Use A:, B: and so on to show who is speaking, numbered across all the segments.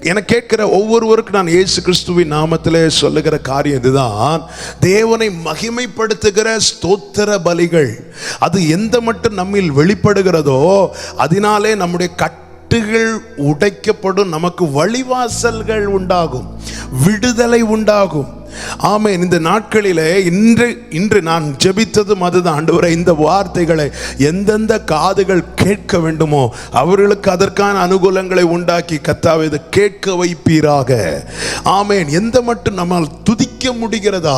A: என கேட்கிற ஒவ்வொருவருக்கும் நான் இயேசு கிறிஸ்துவின் நாமத்திலே சொல்லுகிற காரியம் இதுதான். தேவனை மகிமைப்படுத்துகிற ஸ்தோத்திர பலிகள் அது எந்த மட்டும் நம்மில் வெளிப்படுகிறதோ அதனாலே நம்முடைய கட்டுகள் உடைக்கப்படும், நமக்கு வழிவாசல்கள் உண்டாகும், விடுதலை உண்டாகும். ஆமென். இந்த நாட்களிலே இன்று நான் ஜெபித்ததும் அதுதான். ஆண்டவரே, இந்த வார்த்தைகளை எந்தெந்த காதுகள் கேட்க வேண்டுமோ அவர்களுக்கு அதற்கான அனுகூலங்களை உண்டாக்கி கர்த்தாவே இதை கேட்க வைப்பீராக. ஆமென். எந்த மட்டும் நம்மால் துதிக்க முடிகிறதா?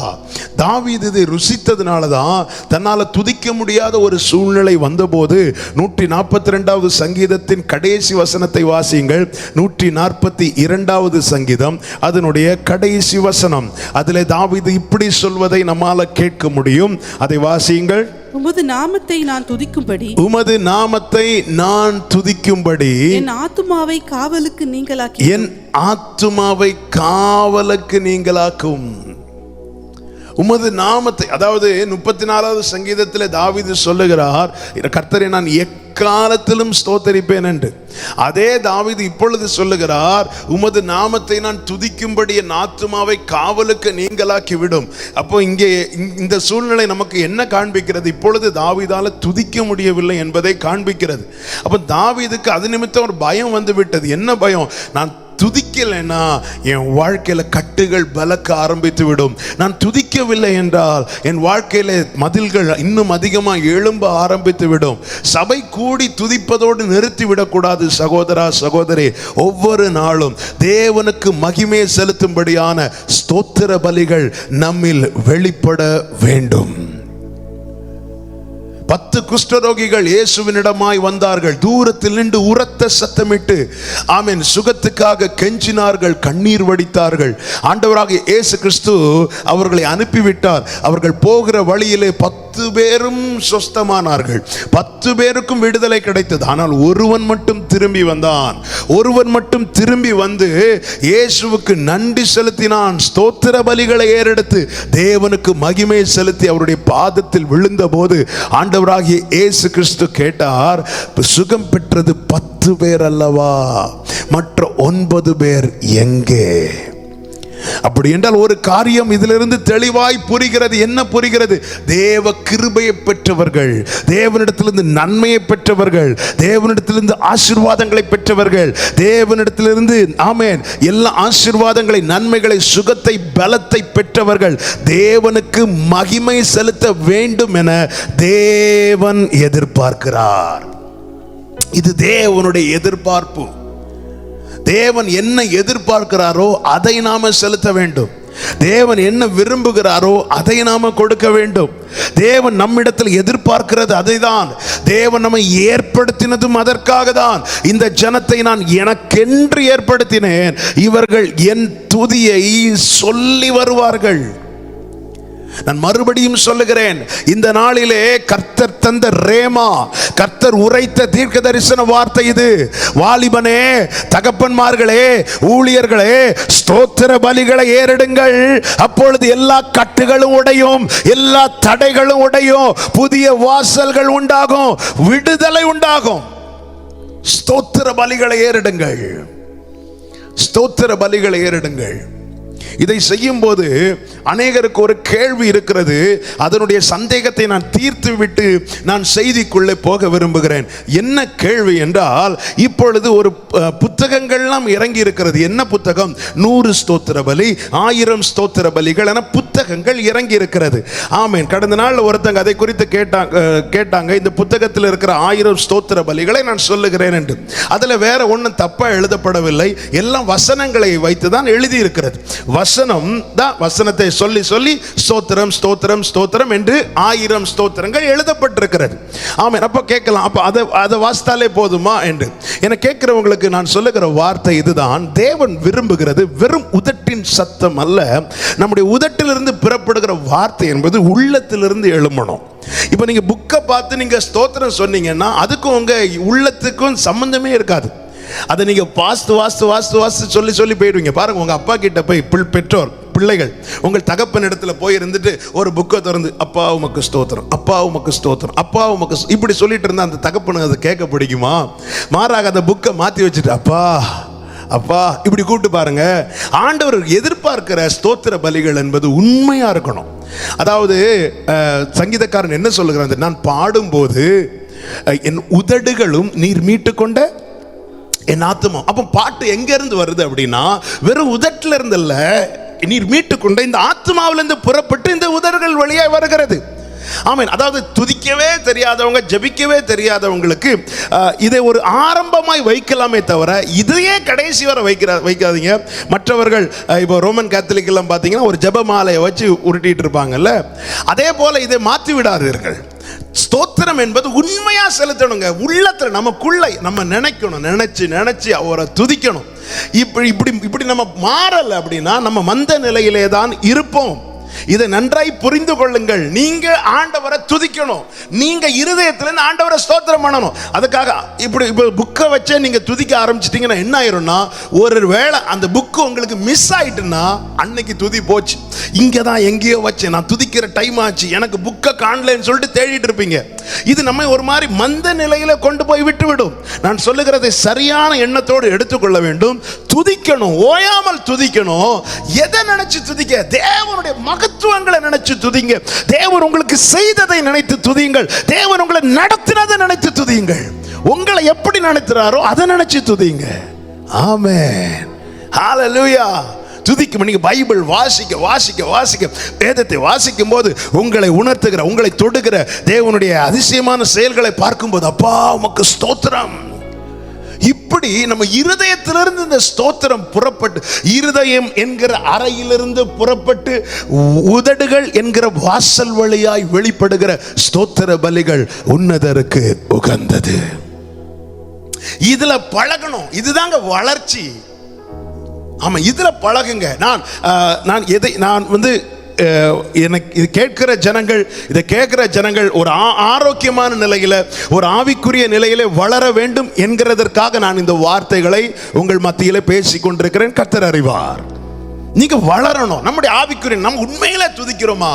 A: தாவீது இதை ருசித்ததுனால தான் தன்னால் துதிக்க முடியாத ஒரு சூழ்நிலை வந்தபோது 142வது சங்கீதத்தின் கடைசி வசனத்தை வாசியுங்கள். 142வது சங்கீதம் அதனுடைய கடைசி வசனம். அதிலே தாவீது இப்படி சொல்வதை நம்மால கேட்க முடியும். அதை வாசியுங்கள்.
B: உமது நாமத்தை நான் துதிக்கும்படி,
A: உமது நாமத்தை நான் துதிக்கும்படி
B: என் ஆத்துமாவை காவலுக்கு நீங்களாக்கி,
A: என் ஆத்துமாவை காவலுக்கு நீங்களாக்கும். உமது நாமத்தை, அதாவது 34வது சங்கீதத்தில் தாவீது சொல்லுகிறார், கர்த்தரை நான் எக்காலத்திலும் ஸ்தோத்தரிப்பேன் என்று. அதே தாவீது இப்பொழுது சொல்லுகிறார், உமது நாமத்தை நான் துதிக்கும்படி என் ஆத்துமாவை காவலுக்கு நீங்களாக்கி விடும். அப்போ இங்கே இந்த சூழ்நிலை நமக்கு என்ன காண்பிக்கிறது? இப்பொழுது தாவீதால துதிக்க முடியவில்லை என்பதை காண்பிக்கிறது. அப்போ தாவீதுக்கு அது நிமித்தம் ஒரு பயம் வந்து விட்டது. என்ன பயம்? நான் துதிக்கலைன்னா என் வாழ்க்கையில கட்டுகள் பலக்க ஆரம்பித்து விடும். நான் துதிக்கவில்லை என்றால் என் வாழ்க்கையில மதில்கள் இன்னும் அதிகமாக எழும்ப ஆரம்பித்து விடும். சபை கூடி துதிப்பதோடு நிறுத்தி விடக்கூடாது சகோதரா, சகோதரி. ஒவ்வொரு நாளும் தேவனுக்கு மகிமை செலுத்தும்படியான ஸ்தோத்திர பலிகள் நம்மில் வெளிப்பட வேண்டும். 10 குஷ்டரோகிகள் இயேசுவினிடமாய் வந்தார்கள். தூரத்தில் நின்று உரத்த சத்தமிட்டு ஆமென் சுகத்துக்காக கெஞ்சினார்கள், கண்ணீர் வடித்தார்கள். ஆண்டவராகிய இயேசு கிறிஸ்து அவர்களை அனுப்பிவிட்டார். அவர்கள் போகிற வழியிலே 10 பேரும் சொஸ்தமானார்கள். 10 பேருக்கும் விடுதலை கிடைத்தது. ஆனால் ஒருவன் மட்டும் திரும்பி வந்தான். ஒருவன் மட்டும் திரும்பி வந்து இயேசுவுக்கு நன்றி செலுத்தினான். ஸ்தோத்திர பலிகளை ஏறெடுத்து தேவனுக்கு மகிமை செலுத்தி அவருடைய பாதத்தில் விழுந்த போது ஆண்டவராகிய இயேசு கிறிஸ்து கேட்டார், சுகம் பெற்றது 10 பேர் அல்லவா, மற்ற 9 பேர் எங்கே? அப்படி என்றால் ஒரு காரியம் இதிலிருந்து தெளிவாய் புரிகிறது. என்ன புரிகிறது? தேவ கிருபையை பெற்றவர்கள், தேவனிடத்திலிருந்து நன்மையை பெற்றவர்கள், தேவனிடத்திலிருந்து ஆசீர்வாதங்களை பெற்றவர்கள், தேவனிடத்திலிருந்து ஆமென் எல்லா ஆசீர்வாதங்களை, நன்மைகளை, சுகத்தை, பலத்தை பெற்றவர்கள் தேவனுக்கு மகிமை செலுத்த வேண்டும் என தேவன் எதிர்பார்க்கிறார். இது தேவனுடைய எதிர்பார்ப்பு. தேவன் என்ன எதிர்பார்க்கிறாரோ அதை நாம செலுத்த வேண்டும். தேவன் என்ன விரும்புகிறாரோ அதை நாம கொடுக்க வேண்டும். தேவன் நம்மிடத்தில் எதிர்பார்க்கிறது அதைதான். தேவன் நம்மை ஏற்படுத்தினதும் அதற்காக தான். இந்த ஜனத்தை நான் எனக்கென்று ஏற்படுத்தினேன், இவர்கள் என் துதியை சொல்லி வருவார்கள். நான் மறுபடியும் சொல்லுகிறேன், இந்த நாளிலே கர்த்தர் தந்த ரேமா, கர்த்தர் உரைத்த தீர்க்க தரிசன வார்த்தை இது. வாலிபனே, தகப்பன்மார்களே, ஊழியர்களே, ஸ்தோத்திர பலிகளை ஏறெடுங்கள். அப்பொழுது எல்லா கட்டுகளும் உடையும், எல்லா தடைகளும் உடையும், புதிய வாசல்கள் உண்டாகும், விடுதலை உண்டாகும். ஸ்தோத்திர பலிகளை ஏறெடுங்கள், ஸ்தோத்திர பலிகளை ஏறெடுங்கள். இதை செய்யும் போது அநேகருக்கு ஒரு கேள்வி இருக்கிறது. அதனுடைய சந்தேகத்தை நான் தீர்த்து விட்டு நான் செய்திக்குள்ளே போக விரும்புகிறேன். என்ன கேள்வி என்றால், இப்பொழுது ஒரு புத்தகங்கள்லாம் இறங்கி இருக்கிறது. என்ன புத்தகம்? 100 ஸ்தோத்திர பலி, 1000 ஸ்தோத்திர பலிகள் என புத்தகங்கள் இறங்கி இருக்கிறது. ஆமென். கடந்த நாள் ஒருத்தங்க அதை குறித்து கேட்டாங்க. இந்த புத்தகத்தில் இருக்கிற 1000 ஸ்தோத்திர பலிகளை நான் சொல்லுகிறேன் என்று. அதில் வேற ஒன்றும் தப்பா எழுதப்படவில்லை. எல்லாம் வசனங்களை வைத்துதான் எழுதி இருக்கிறது. வசனம் தான், வசனத்தை சொல்லி சொல்லி ஸ்தோத்திரம் ஸ்தோத்திரம் ஸ்தோத்திரம் என்று 1000 ஸ்தோத்திரங்கள் எழுதப்பட்டிருக்கிறது. ஆமென். அப்ப கேட்கலாம், அப்ப அதை வாசித்தாலே போதுமா என்று. என கேட்கிறவங்களுக்கு நான் சொல்லுகிற வார்த்தை இதுதான். தேவன் விரும்புகிறது வெறும் உதட்டின் சத்தம் அல்ல, நம்முடைய உதட்டிலிருந்து புறப்படுகிற வார்த்தை என்பது உள்ளத்திலிருந்து எழும்பணும். இப்ப நீங்க புக்கை பார்த்து நீங்க ஸ்தோத்திரம் சொன்னீங்கன்னா அதுக்கும் உங்க உள்ளத்துக்கும் சம்பந்தமே இருக்காது. அதை நீங்க வாஸ்து வாஸ்து வாஸ்து வாஸ்து சொல்லி சொல்லி போயிடுவீங்க. பாருங்க, உங்க அப்பா கிட்ட போய் பெற்றோர் பிள்ளைகள் உங்கள் தகப்பன் இடத்துல போய் இருந்துட்டு ஒரு புக்கை திறந்து அப்பா உமக்கு ஸ்தோத்திரம், அப்பா உமக்கு ஸ்தோத்திரம், அப்பா உமக்கு இப்படி சொல்லிட்டு இருந்தா அந்த தகப்பனுக்கு அதை கேட்க பிடிக்குமா? மாறாக அந்த புக்கை மாற்றி வச்சுட்டு அப்பா அப்பா இப்படி கூப்பிட்டு பாருங்க. ஆண்டவர் எதிர்பார்க்கிற ஸ்தோத்திர பலிகள் என்பது உண்மையா இருக்கணும். அதாவது சங்கீதக்காரன் என்ன சொல்லுகிறான், நான் பாடும்போது என் உதடுகளும் நீர் மீட்டு கொண்ட என் ஆத்துமா. அப்ப பாட்டு எங்க இருந்து வருது அப்படின்னா, வெறும் உதட்டுல இருந்து இல்ல, நீர் மீட்டு கொண்ட இந்த ஆத்மாவிலிருந்து புறப்பட்டு இந்த உதடுகள் வழியா வருகிறது. ஆமென். அதாவது துதிக்கவே தெரியாதவங்க, ஜெபிக்கவே தெரியாதவங்களுக்கு இதை ஒரு ஆரம்பமாய் வைக்கலாமே தவிர இதையே கடைசி வரை வைக்காதீங்க. மற்றவர்கள் இப்போ ரோமன் கேத்தலிக் எல்லாம் பார்த்தீங்கன்னா ஒரு ஜெப மாலையை வச்சு உருட்டிட்டு இருப்பாங்கல்ல, அதே போல இதை மாற்றி விடாதீர்கள். ஸ்தோத்திரம் என்பது உண்மையா செலுத்தணுங்க. உள்ளத்துல நமக்குள்ள நம்ம நினைக்கணும், நினைச்சு அவரை துதிக்கணும். இப்படி நம்ம மாறல அப்படின்னா நம்ம மந்த நிலையிலே தான் இருப்போம். இதை நன்றாய் புரிந்து கொள்ளுங்கள். நீங்க ஆண்டவரை துதிக்கணும், நீங்க இருதயத்திலிருந்து ஆண்டவரை ஸ்தோத்திரம் பண்ணணும். அதுக்காக இப்படி புக்கை வச்சே நீங்க துதிக்க ஆரம்பிச்சிட்டீங்கன்னா என்ன ஆயிரும்னா, ஒரு வேளை அந்த புக்கு உங்களுக்கு மிஸ் ஆயிட்டுன்னா அன்னைக்கு துதி போச்சு. இங்கே தான் எங்கேயோ வச்சேன், நான் துதிக்கிற டைம் ஆச்சு, எனக்கு புக்கை காணலன்னு சொல்லிட்டு தேடிட்டு இருப்பீங்க. இது நம்ம ஒரு மாதிரி மந்த நிலையில கொண்டு போய் விட்டுவிடும். நான் சொல்லுகிறதை சரியான எண்ணத்தோடு எடுத்துக்கொள்ள வேண்டும். துதிக்கணும், ஓயாமல் துதிக்கணும். எதை நினைச்சு துதிக்க? தேவனுடைய மகத்துவங்களை நினைச்சு துதிங்க. தேவன் உங்களுக்கு செய்ததை நினைத்து துதியுங்கள். தேவன் உங்களை நடத்தினதை நினைத்து துதியுங்கள். உங்களை எப்படி நினைக்கிறாரோ அதை நினைச்சு துதியுங்க. ஆமென், ஹல்லேலூயா. துதிக்கும். நீங்க பைபிள் வாசிக்க வேதத்தை வாசிக்கும் போது உங்களை உணர்த்துகிற, உங்களை தொடுகிற தேவனுடைய அதிசயமான செயல்களை பார்க்கும்போது அப்பா உமக்கு ஸ்தோத்திரம். இப்படி நம்ம இருதயத்திலிருந்து இந்த ஸ்தோத்திரம் புறப்பட்டு, இருதயம் என்கிற அறையிலிருந்து புறப்பட்டு உதடுகள் என்கிற வாசல் வழியாய் வெளிப்படுகிற ஸ்தோத்திர பலிகள் உன்னதருக்கு உகந்தது. இதுல பழகணும். இதுதாங்க வளர்ச்சி. ஆமா, இதுல பழகுங்க. நான் எனக்கு இது கேட்கிற ஜனங்கள், இதை கேட்கிற ஜனங்கள் ஒரு ஆரோக்கியமான நிலையில, ஒரு ஆவிக்குரிய நிலையில வளர வேண்டும் என்கிறதற்காக நான் இந்த வார்த்தைகளை உங்கள் மத்தியில பேசிக் கொண்டிருக்கிறேன். கர்த்தர் அறிவார். நீங்க வளரணும். நம்முடைய ஆவிக்குரிய நம்ம உண்மையில துதிக்கிறோமா?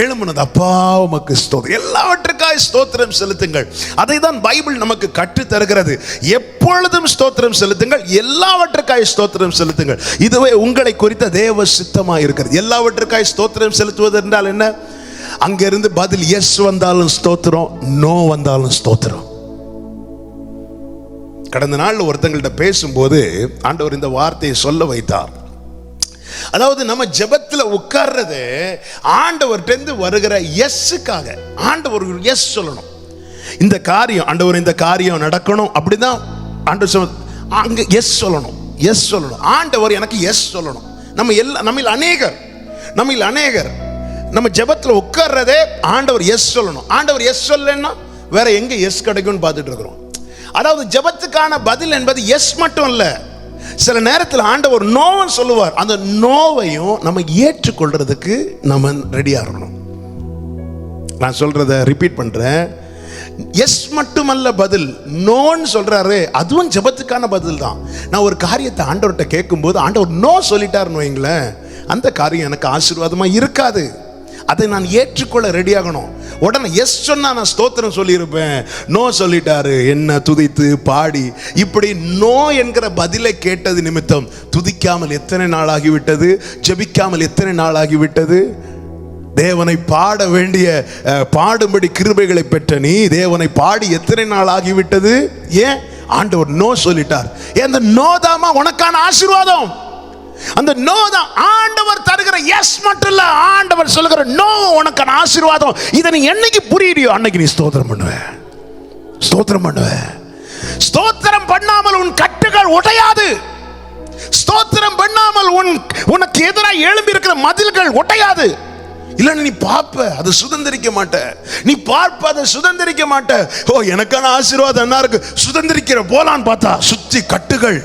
A: எழுமுனது அப்பா உமக்கு ஸ்தோத்திரம். எல்லாவற்றுக்காய் ஸ்தோத்திரம் செலுத்துங்கள். அதை தான் பைபிள் நமக்கு கற்று தருகிறது. எப்பொழுதும் ஸ்தோத்திரம் செலுத்துங்கள், எல்லாவற்றுக்காய் ஸ்தோத்திரம் செலுத்துங்கள். இதுவே உங்களை குறித்த தேவ சித்தமா இருக்கிறது. எல்லாவற்றுக்காய் ஸ்தோத்திரம் செலுத்துவது என்றால் என்ன? அங்கிருந்து பதில் எஸ் வந்தாலும் ஸ்தோத்திரம், நோ வந்தாலும் ஸ்தோத்திரம். கடந்த நாள் ஒருத்தங்கள்ட்ட பேசும்போது ஆண்டவர் இந்த வார்த்தையை சொல்ல வைத்தார். அதாவது நம்ம ஜெபத்துல உட்கார்றது ஆண்டவர்கிட்ட வருகிற எஸ்ஸுக்காக. ஆண்டவர் எஸ் சொல்லணும். இந்த காரியம் ஆண்டவர், இந்த காரியம் நடக்கணும் அப்படிதான் ஆண்டவர் அங்க எஸ் சொல்லணும். எஸ் சொல்லணும். ஆண்டவர் எனக்கு எஸ் சொல்லணும். நம்மில் அநேகர் நம்ம ஜெபத்துல உட்கார்றதே ஆண்டவர் எஸ் சொல்லணும். ஆண்டவர் எஸ் சொல்லலைன்னா வேற எங்க எஸ் கிடைக்கும்னு பார்த்துட்டு இருக்கிறோம். அதாவது ஜெபத்துக்கான பதில் என்பது எஸ் மட்டும் இல்ல. சில நேரத்தில் ஆண்டவர் நோன்னு சொல்லுவார். அந்த நோவையும் நம்ம ஏற்றுக்கொள்றதுக்கு நம்ம ரெடியா இருக்கணும். நான் சொல்றத ரிப்பீட் பண்றேன். எஸ் மட்டுமல்ல பதில், நோன்னு சொல்றாரு, அதுவும் ஜெபத்துக்கான பதில் தான். நான் ஒரு காரியத்தை ஆண்டவர்கிட்ட கேட்கும்போது ஆண்டவர் நோ சொல்லிட்டாருன்னு வைங்களேன், அந்த காரியம் எனக்கு ஆசீர்வாதமா இருக்காது. அதை நான் ஏற்றுக்கொள்ள ரெடியாகணும். உடனே எஸ் சொன்னா நான் ஸ்தோத்திரம் சொல்லியிருப்பேன். நோ சொல்லிட்டாரு, என்ன துதித்து பாடி இப்படி நோ என்கிற பதிலை கேட்டது நிமித்தம் துதிக்காமல் எத்தனை நாள் ஆகிவிட்டது, ஜெபிக்காமல் எத்தனை நாள் ஆகிவிட்டது. தேவனை பாட வேண்டிய பாடும்படி கிருபைகளை பெற்ற நீ தேவனை பாடி எத்தனை நாள் ஆகிவிட்டது? ஏன்? ஆண்டவர் நோ சொல்லிட்டார். அந்த நோ தாமா உனக்கான ஆசீர்வாதம். அந்த நோ தான் ஆண்டவர் தருகிற எஸ் மட்டும் இல்ல, ஆண்டவர் சொல்லுகிற நோ உனக்கான ஆசீர்வாதம். இதை நீ என்னைக்கு புரியுறியோ அன்னைக்கு நீ ஸ்தோத்திரம் பண்ணுவ. ஸ்தோத்திரம் பண்ணாமல் உன் கட்டுகள் உடையாது. ஸ்தோத்திரம் பண்ணாமல் உனக்கு எதிராக எழும்பி இருக்கிற மதில்கள் உடையாது. இல்லன்னு நீ பார்ப்ப, அதை சுதந்திரிக்க மாட்ட. நீ பார்ப்ப, அதை சுதந்திரிக்க மாட்ட. ஓ, எனக்கான ஆசீர்வாதம் என்ன இருக்கு, சுதந்திரிக்கிற போலான்னு பார்த்தா சுத்தி கட்டுகள்.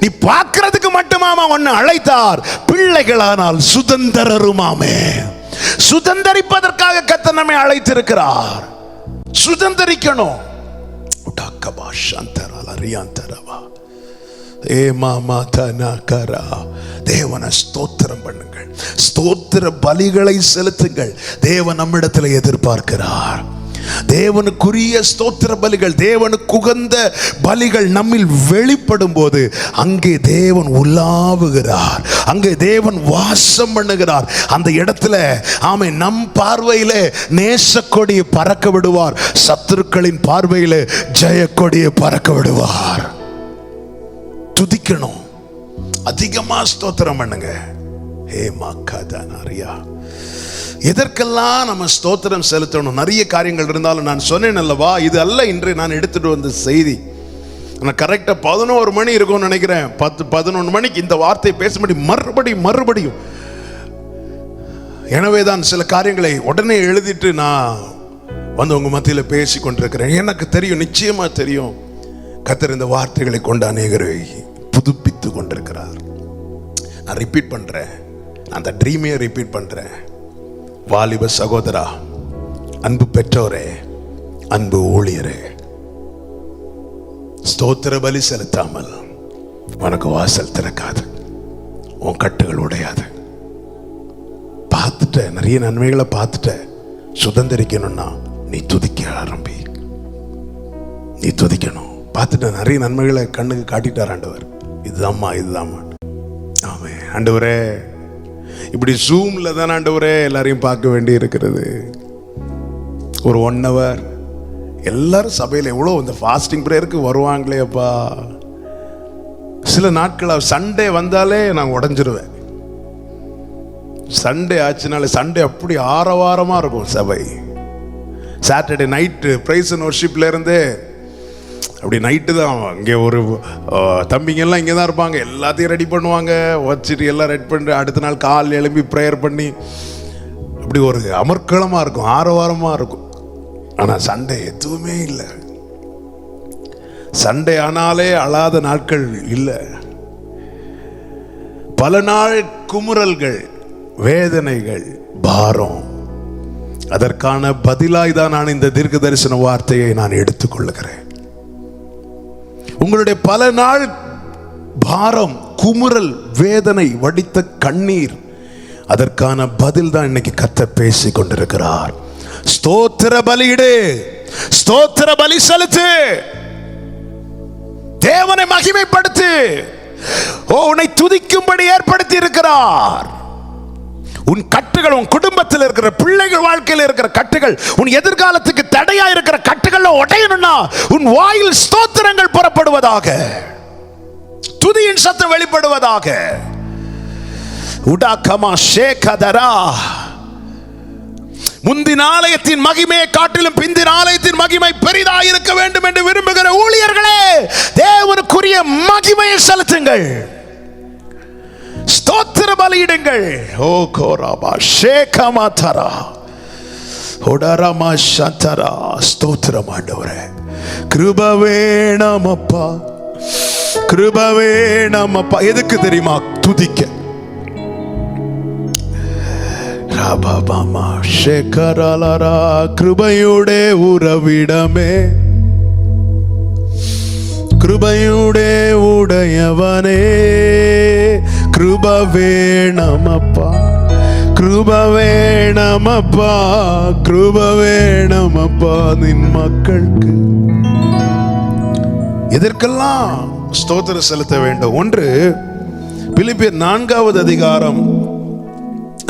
A: நீ பார்க்கிறதுக்கு மட்டுமாமா உன்னை அழைத்தார், பிள்ளைகளானால் சுதந்திரருமாமே. சுதந்திரிப்பதற்காக கர்த்தர் நம்மை அழைத்திருக்கிறார். சுதந்திரிக்கணும். தேவனை ஸ்தோத்திரம் பண்ணுங்கள். ஸ்தோத்திர பலிகளை செலுத்துங்கள். தேவன் நம்மிடத்தில் எதிர்பார்க்கிறார். தேவனுக்குரிய ஸ்தோத்திர பலிகள், தேவனுக்கு உகந்த பலிகள் நம்மில் வெளிப்படும் போது அங்கே தேவன் உலாவுகிறார், அங்கே தேவன் வாசம் பண்ணுகிறார். அந்த இடத்துல ஆமென், நம் பார்வையில நேசக்கொடியை பறக்க விடுவார், சத்துருக்களின் பார்வையில ஜெயக்கொடியை பறக்க விடுவார். துதிக்கணும், அதிகமா ஸ்தோத்திரம் பண்ணுங்க. ஹே மாக்காதானாரியா, எதற்கெல்லாம் நம்ம ஸ்தோத்திரம் செலுத்தணும்? நிறைய காரியங்கள் இருந்தாலும் நான் சொன்னேன் அல்லவா, இது அல்ல இன்று நான் எடுத்துட்டு வந்த செய்தி. நான் கரெக்டா 11 மணி இருக்கும்னு நினைக்கிறேன், 10-11 மணிக்கு இந்த வார்த்தை பேசும்படி மறுபடியும். எனவே தான் சில காரியங்களை உடனே எழுதிட்டு நான் வந்து உங்க மத்தியில் பேசி கொண்டிருக்கிறேன். எனக்கு தெரியும், நிச்சயமா தெரியும், கர்த்தர் இந்த வார்த்தைகளை கொண்டு அநேகரை புதுப்பித்து கொண்டிருக்கிறார். நான் ரிப்பீட் பண்றேன், அந்த ட்ரீமையை ரிப்பீட் பண்றேன். வாலிப சகோதரா, அன்பு பெற்றோரே, அன்பு ஊழியரே, ஸ்தோத்திர பலி செலுத்தாமல் உனக்கு வாசல் திறக்காது, உன் கட்டுகள் உடையாது. பார்த்துட்ட, நிறைய நன்மைகளை பார்த்துட்ட, சுதந்திரிக்கணும்னா நீ துதிக்க ஆரம்பி. நீ துதிக்கணும். பார்த்துட்ட நிறைய நன்மைகளை கண்ணுக்கு காட்டிட்டார் ஆண்டவர். இதுதாம்மா. ஆமென். ஆண்டவரே, இப்படி ஜூம்ல தான் ஆண்டவரே எல்லாரையும் பார்க்க வேண்டி இருக்கிறது. ஒரு 1 hour எல்லாரும் சபையில் எவ்வளோ இந்த ஃபாஸ்டிங் ப்ரேயருக்கு வருவாங்களே அப்பா. சில நாட்கள் சண்டே வந்தாலே நான் உடஞ்சிருவேன். சண்டே ஆச்சுனாலே, சண்டே அப்படி ஆரவாரமாக இருக்கும் சபை. சாட்டர்டே நைட்டு பிரைஸ் அண்ட் வர்ஷிப்ல இருந்தே அப்படி நைட்டு தான். இங்கே ஒரு தம்பிங்கெல்லாம் இங்கே தான் இருப்பாங்க, எல்லாத்தையும் ரெடி பண்ணுவாங்க, வச்சுட்டு எல்லாம் ரெடி பண்ணிட்டு அடுத்த நாள் கால் எழும்பி ப்ரேயர் பண்ணி அப்படி ஒரு அமர்க்களமாக இருக்கும், ஆரவாரமாக இருக்கும். ஆனால் சண்டே எதுவுமே இல்லை. சண்டே ஆனாலே அழாத நாட்கள் இல்லை. பல நாள் குமுறல்கள், வேதனைகள், பாரம். அதற்கான பதிலாய் தான் நான் இந்த தீர்க்க தரிசன வார்த்தையை நான் எடுத்துக்கொள்ளுகிறேன். உங்களுடைய பல நாள் பாரம், குமுறல், வேதனை, வடித்த கண்ணீர், அதற்கான பதில் தான் இன்னைக்கு கர்த்தர் பேசிக் கொண்டிருக்கிறார். ஸ்தோத்திர பலியிடு, ஸ்தோத்திர பலி செலுத்து, தேவனை மகிமைப்படுத்து. உன்னை துதிக்கும்படி ஏற்படுத்தி இருக்கிறார். உன் கட்டுகள், உன் குடும்பத்தில் இருக்கிற பிள்ளைகள் வாழ்க்கையில் இருக்கிற கட்டுகள், உன் எதிர்காலத்துக்கு தடையா இருக்கிற கட்டுகள் உடையணும்னா உன் வாயில் ஸ்தோத்திரங்கள் புறப்படுவதாக, துதியின் சத்தம் வெளிப்படுவதாக. உடாகமா ஷேகதரா. முந்தின ஆலயத்தின் மகிமையை காட்டிலும் பிந்தின ஆலயத்தின் மகிமை பெரிதாக இருக்க வேண்டும் என்று விரும்புகிற ஊழியர்களே, தேவனுக்குரிய மகிமையை செலுத்துங்கள், ஸ்தோத்திர பலியிடுங்கள். ஓ கோராபா ஷேகமாதரா ஓடரமா சந்தரா. ஸ்தோத்திரம் ஆண்டவரே. கிருப வேணமப்பா, கிருப வேணமப்பா. எதுக்கு தெரியுமா? துதிக்க. ராபாபாமா ஷேகரலரா. கிருபையுடே உறவிடமே, கிருபையுடே உடையவனே, கிருப வேணமப்பா, கிருப வேணமப்பா, கிருப வேணமப்பா நின் மக்களுக்கு. எதற்கெல்லாம் ஸ்தோத்திரம் செலுத்த வேண்டும்? ஒன்று, பிலிப்பியர் 4வது அதிகாரம்,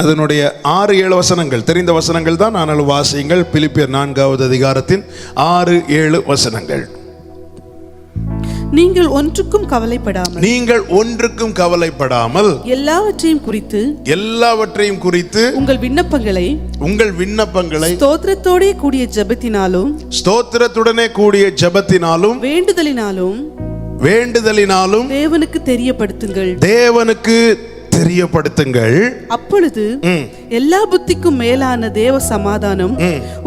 A: அதனுடைய 6-7 வசனங்கள் தெரிந்த வசனங்கள் தான், ஆனாலும் வாசியுங்கள். பிலிப்பியர் 4வது அதிகாரத்தின் 6-7 வசனங்கள்.
B: நீங்கள் ஒன்றுக்கும் கவலைப்படாமல்,
A: நீங்கள் ஒன்றுக்கும் கவலைப்படாமல்
B: எல்லாவற்றையும் குறித்து உங்கள் விண்ணப்பங்களை ஸ்தோத்திரத்தோடே கூடிய ஜெபத்தினாலும்,
A: ஸ்தோத்திரத்துடனே கூடிய ஜெபத்தினாலும், வேண்டுதலினாலும்
B: தேவனுக்கு தெரியப்படுத்துங்கள்,
A: தேவனுக்கு தெரியப்படுத்துங்கள்.
B: அப்பொழுது எல்லா புத்திக்கும் மேலான தேவ சமாதானம்